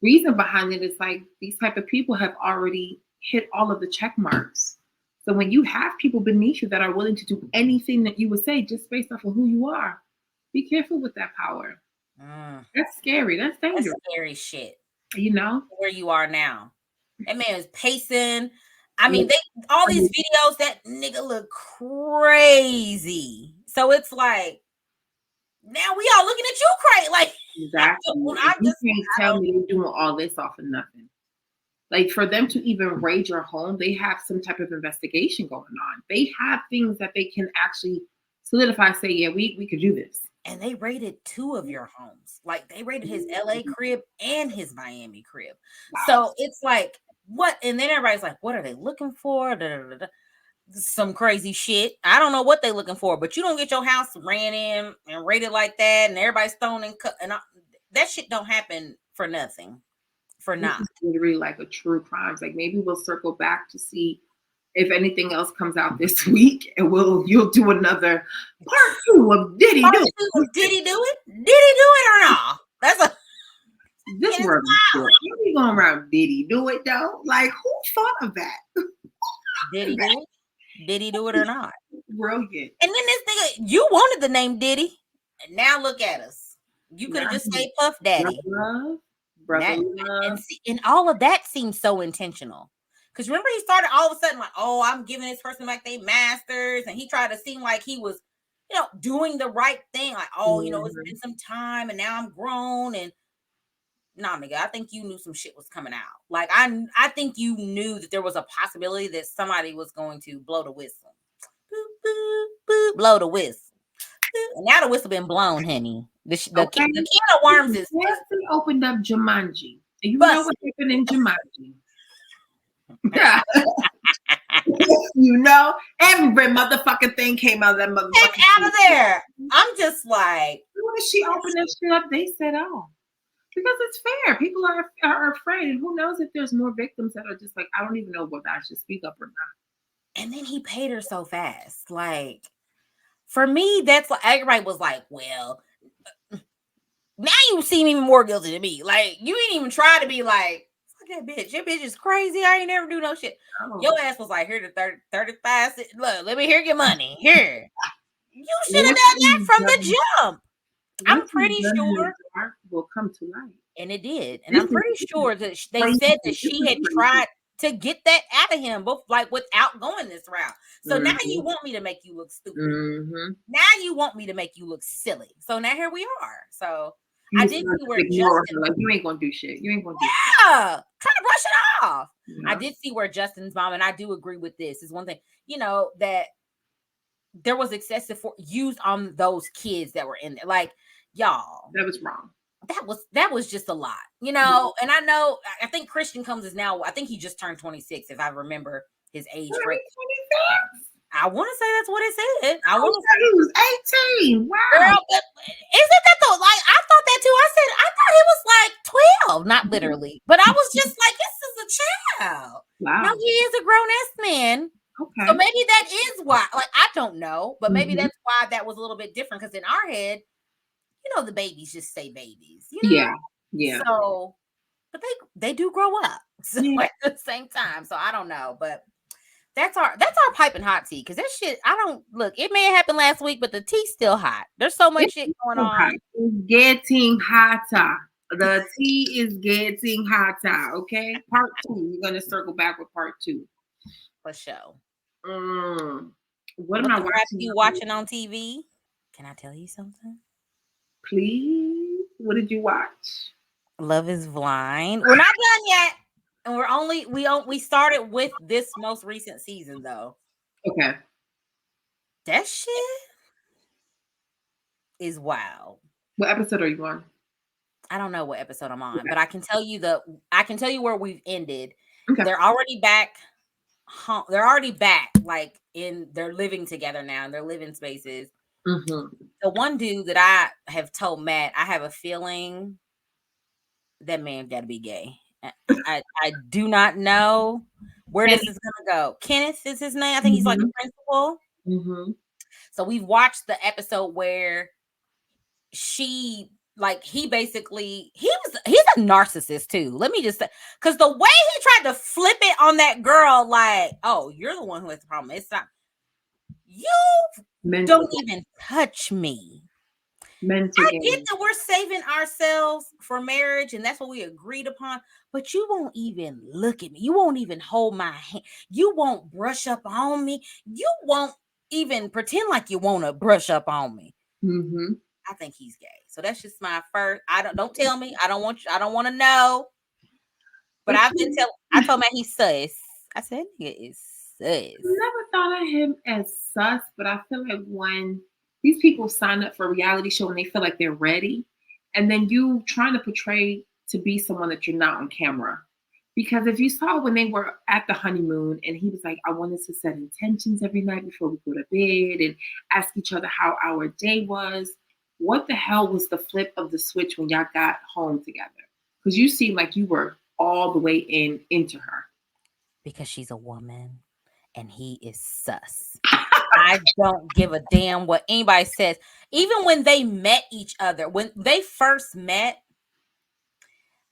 reason behind it is like these type of people have already hit all of the check marks. So when you have people beneath you that are willing to do anything that you would say just based off of who you are, be careful with that power. That's scary. That's dangerous. That's scary shit. Where you are now. That man is pacing. I mean, all these videos, that nigga look crazy. So it's like, now we all looking at you crazy. Like, exactly. You can't tell me they're doing all this off of nothing. Like for them to even raid your home, they have some type of investigation going on. They have things that they can actually solidify, say, yeah, we could do this. And they raided 2 of your homes. Like they raided his LA crib and his Miami crib. Wow. So it's like, what? And then everybody's like, what are they looking for? Da, da, da, da. Some crazy shit. I don't know what they're looking for, but you don't get your house ran in and raided like that, and everybody's thrown and cut. And that shit don't happen for nothing. For not. It's literally like a true crime. Like maybe we'll circle back to see if anything else comes out this week, and you'll do another part 2 of Diddy Do It. Diddy Do It? Diddy Do it or not? That's a this world is short. How are we going around Diddy Do It though? Like who thought of that? Diddy Do It? Diddy Do It or not? Brilliant. And then this nigga, you wanted the name Diddy, and now look at us. You could have just stayed Puff Daddy. Brother Love. And all of that seems so intentional. Because remember, he started all of a sudden like, oh, I'm giving this person back their masters. And he tried to seem like he was, doing the right thing. Like, oh, it's been some time and now I'm grown. And nah, nigga, I think you knew some shit was coming out. Like, I think you knew that there was a possibility that somebody was going to blow the whistle. Boop, boop, boop, blow the whistle. And now the whistle been blown, honey. The can of worms is opened up Jumanji. And you know what happened in Jumanji. Every motherfucking thing came out of that motherfucking out of there. I'm just like, when she opened that shit up, they said, oh, because it's fair. People are afraid, and who knows if there's more victims that are just like, I don't even know whether I should speak up or not. And then he paid her so fast. Like, for me, that's like everybody was like, well, now you seem even more guilty than me. Like, you ain't even try to be like, that bitch. Your bitch is crazy. I ain't never do no shit. Oh. Your ass was like, here the 35. Look, let me hear your money. Here. You should have done that from the jump. I'm pretty sure will come to light. And it did. And I'm pretty sure that they said that she had tried to get that out of him, both like without going this route. So now you want me to make you look stupid. Now you want me to make you look silly. So now here we are. So I didn't see where Justin, like you ain't gonna do shit. You ain't gonna do shit. Trying to brush it off. Yeah. I did see where Justin's mom, and I do agree with this, is one thing, that there was excessive use on those kids that were in there. Like, y'all, that was wrong. That was just a lot, and I think Christian Combs is now, I think he just turned 26, if I remember his age correct. 26? I want to say that's what it said. I want to say he was 18. Wow. Girl, isn't that though? Like, I thought that too. I thought he was like 12, not literally, but I was just like, this is a child. Wow. Now he is a grown-ass man. Okay. So maybe that is why, like, I don't know, but maybe that's why that was a little bit different, because in our head, the babies just stay babies. Yeah. So, but they do grow up at the same time. So I don't know, but that's our piping hot tea, because that shit, I don't look. It may have happened last week, but the tea's still hot. There's so much shit going on. It's getting hotter. The tea is getting hotter. Okay, part 2. We're gonna circle back with part 2 for sure. What am I watching? You watching on TV? Can I tell you something? Please. What did you watch? Love is Blind. We're not done yet, and we started with this most recent season though. Okay. That shit is wild. What episode are you on? I don't know what episode I'm on, but I can tell you where we've ended. Okay. They're already back. They're already back, like they're living together now in their living spaces. The one dude that I have told Matt, I have a feeling that man got to be gay. I do not know where this is gonna go. Kenneth is his name. I think he's like a principal. So we've watched the episode where he basically he's a narcissist too. Let me just say, because the way he tried to flip it on that girl, like, oh, you're the one who has the problem. It's not you. Don't even touch me. I get that we're saving ourselves for marriage, and that's what we agreed upon. But you won't even look at me. You won't even hold my hand. You won't brush up on me. You won't even pretend like you want to brush up on me. I think he's gay. So that's just my first. Don't tell me. I don't want to know. But I told Matt he's sus. I said nigga is sus. I never thought of him as sus, but I feel like when these people sign up for a reality show and they feel like they're ready, and then you trying to portray to be someone that you're not on camera. Because if you saw when they were at the honeymoon and he was like, I wanted to set intentions every night before we go to bed and ask each other how our day was. What the hell was the flip of the switch when y'all got home together? Because you seem like you were all the way into her. Because she's a woman and he is sus. I don't give a damn what anybody says. Even when they met each other, when they first met,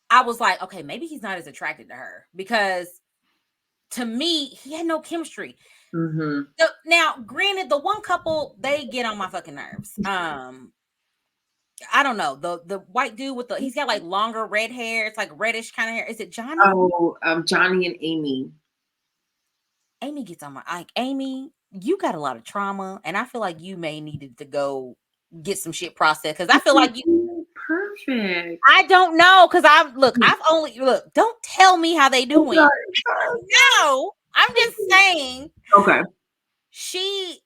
I was like, okay, maybe he's not as attracted to her, because to me, he had no chemistry. Now, granted, the one couple, they get on my fucking nerves. I don't know, the white dude with he's got like longer red hair. It's like reddish kind of hair. Is it Johnny? Oh, Johnny and Amy. Amy gets on my Amy. You got a lot of trauma, and I feel like you may needed to go get some shit processed, because I feel like you perfect. I don't know, because I've only don't tell me how they doing. No, I'm just saying. Okay. She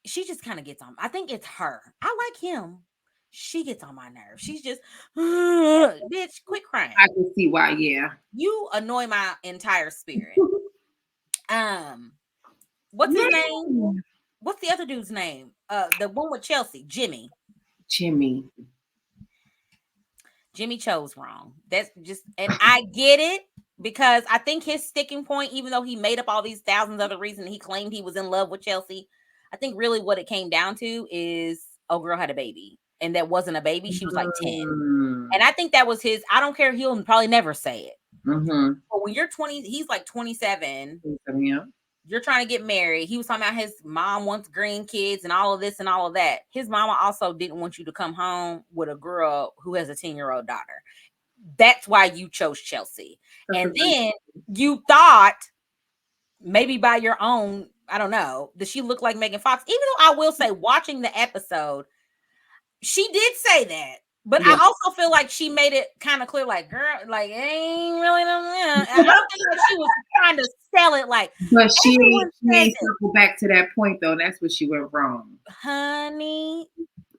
just kind of gets on. I think it's her. I like him. She gets on my nerves. She's just, bitch, quit crying. I can see why. Yeah. You annoy my entire spirit. What's his name? What's the other dude's name? The one with Chelsea, Jimmy chose wrong. That's just, and I get it, because I think his sticking point, even though he made up all these thousands of other reasons he claimed he was in love with Chelsea, I think really what it came down to is, oh, girl had a baby, and that wasn't a baby. She was like 10. And I think that was his, I don't care. He'll probably never say it. But when you're 20, he's like 27. Yeah. You're trying to get married. He was talking about his mom wants grandkids and all of this and all of that. His mama also didn't want you to come home with a girl who has a 10-year-old daughter. That's why you chose Chelsea. And then you thought, maybe by your own, I don't know, does she look like Megan Fox? Even though I will say, watching the episode, she did say that. But Yeah. I also feel like she made it kind of clear, like, girl, like, ain't really no. I don't think like she was trying to sell it like But everyone she says ain't it. circle back to that point though. And that's where she went wrong. Honey,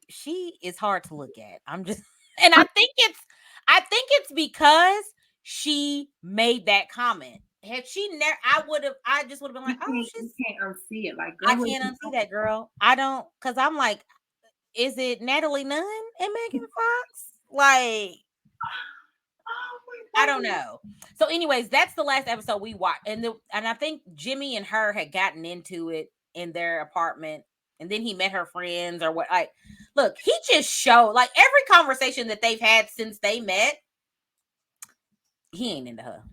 she is hard to look at. I'm just, and I think it's because she made that comment. Had she never, I just would have been like, oh, You can't unsee it. Like, I girl, can't unsee that, girl. I don't, because I'm like, is it Natalie Nunn and Megan Fox? Like, I don't know. So, anyways, that's the last episode we watched, and I think Jimmy and her had gotten into it in their apartment, and then he met her friends or what. Like, look, he just showed like every conversation that they've had since they met, he ain't into her.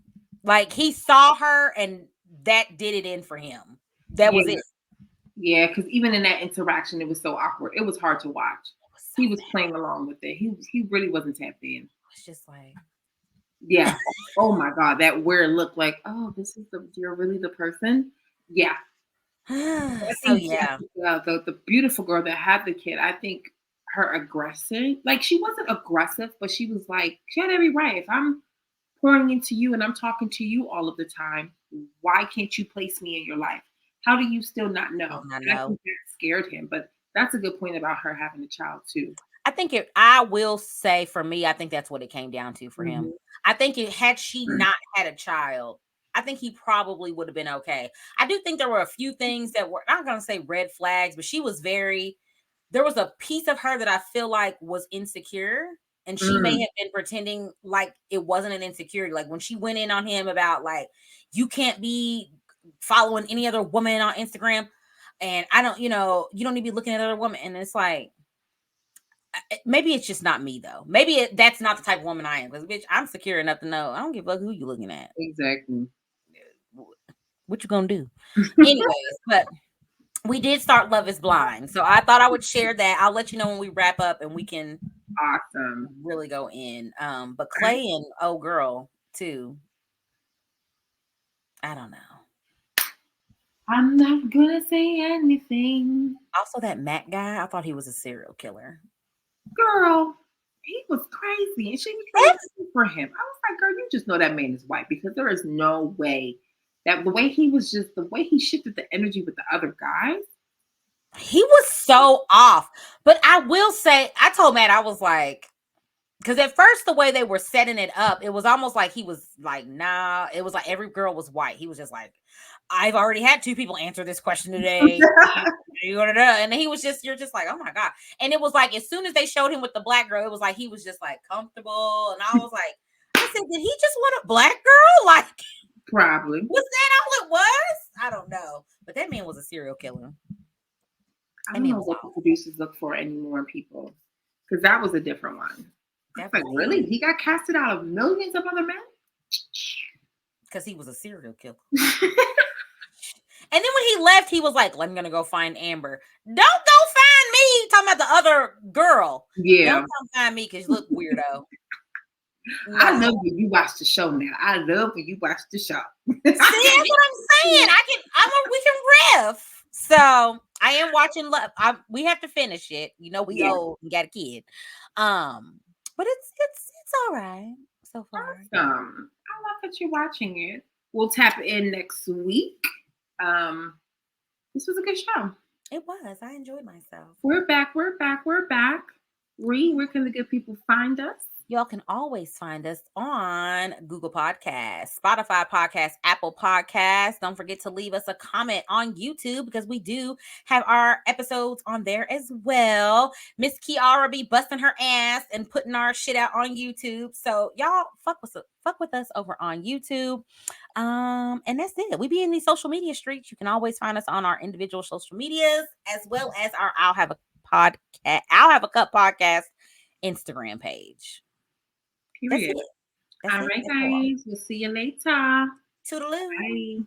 Like, he saw her, and that did it in for him. That was it. Yeah, because even in that interaction, it was so awkward. It was hard to watch. He was playing along with it. He really wasn't tapped in. It's just like, yeah. Oh my God, that weird look. Like, oh, you're really the person. Yeah. so yeah. The beautiful girl that had the kid. I think her aggression, like she wasn't aggressive, but she was like, she had every right. If I'm pouring into you and I'm talking to you all of the time, why can't you place me in your life? How do you still not know? I And I know. think that scared him. But that's a good point about her having a child too. I will say for me, I think that's what it came down to for him. Mhm. I think had she not had a child, I think he probably would have been okay. I do think there were a few things that were, I'm not going to say red flags, but there was a piece of her that I feel like was insecure. And she may have been pretending like it wasn't an insecurity. Like when she went in on him about like, you can't be following any other woman on Instagram. And I don't, you don't need to be looking at other women. And it's like, maybe it's just not me though. Maybe that's not the type of woman I am. Because bitch, I'm secure enough to know I don't give a fuck who you looking at. Exactly. What you gonna do? Anyways, but we did start Love is Blind. So I thought I would share that. I'll let you know when we wrap up and we can Awesome. really go in. But Clay and oh girl too. I don't know. I'm not gonna say anything. Also, that Matt guy, I thought he was a serial killer. Girl, he was crazy. And she was crazy for him. I was like, girl, you just know that man is white because there is no way that the way he shifted the energy with the other guys. He was so off. But I will say, I told Matt, I was like, because at first the way they were setting it up, it was almost like he was like, nah. It was like every girl was white. He was just like, I've already had 2 people answer this question today. And he was just, you're just like, oh my God. And it was like, as soon as they showed him with the black girl, it was like, he was just like comfortable. And I was like, I said, did he just want a black girl? Like, probably. Was that all it was? I don't know. But that man was a serial killer. I don't know what the producers look for anymore in people. Because that was a different one. Like, really? He got casted out of millions of other men? Because he was a serial killer. And then when he left, he was like, I'm going to go find Amber. Don't go find me. Talking about the other girl. Yeah. Don't come find me because you look weirdo. No. I love when you watch the show now. I love when you watch the show. See, that's what I'm saying. We can riff. So I am watching Love. We have to finish it. We old and got a kid. But it's all right so far. Awesome. I love that you're watching it. We'll tap in next week. This was a good show. It was. I enjoyed myself. We're back. Ree, where can the good people find us? Y'all can always find us on Google Podcasts, Spotify Podcasts, Apple Podcasts. Don't forget to leave us a comment on YouTube because we do have our episodes on there as well. Miss Kiara be busting her ass and putting our shit out on YouTube. So y'all fuck with us over on YouTube. And that's it. We be in these social media streets. You can always find us on our individual social medias as well as our I'll Have a Cup podcast Instagram page. Period. All right, guys. We'll see you later. Toodaloo. Bye.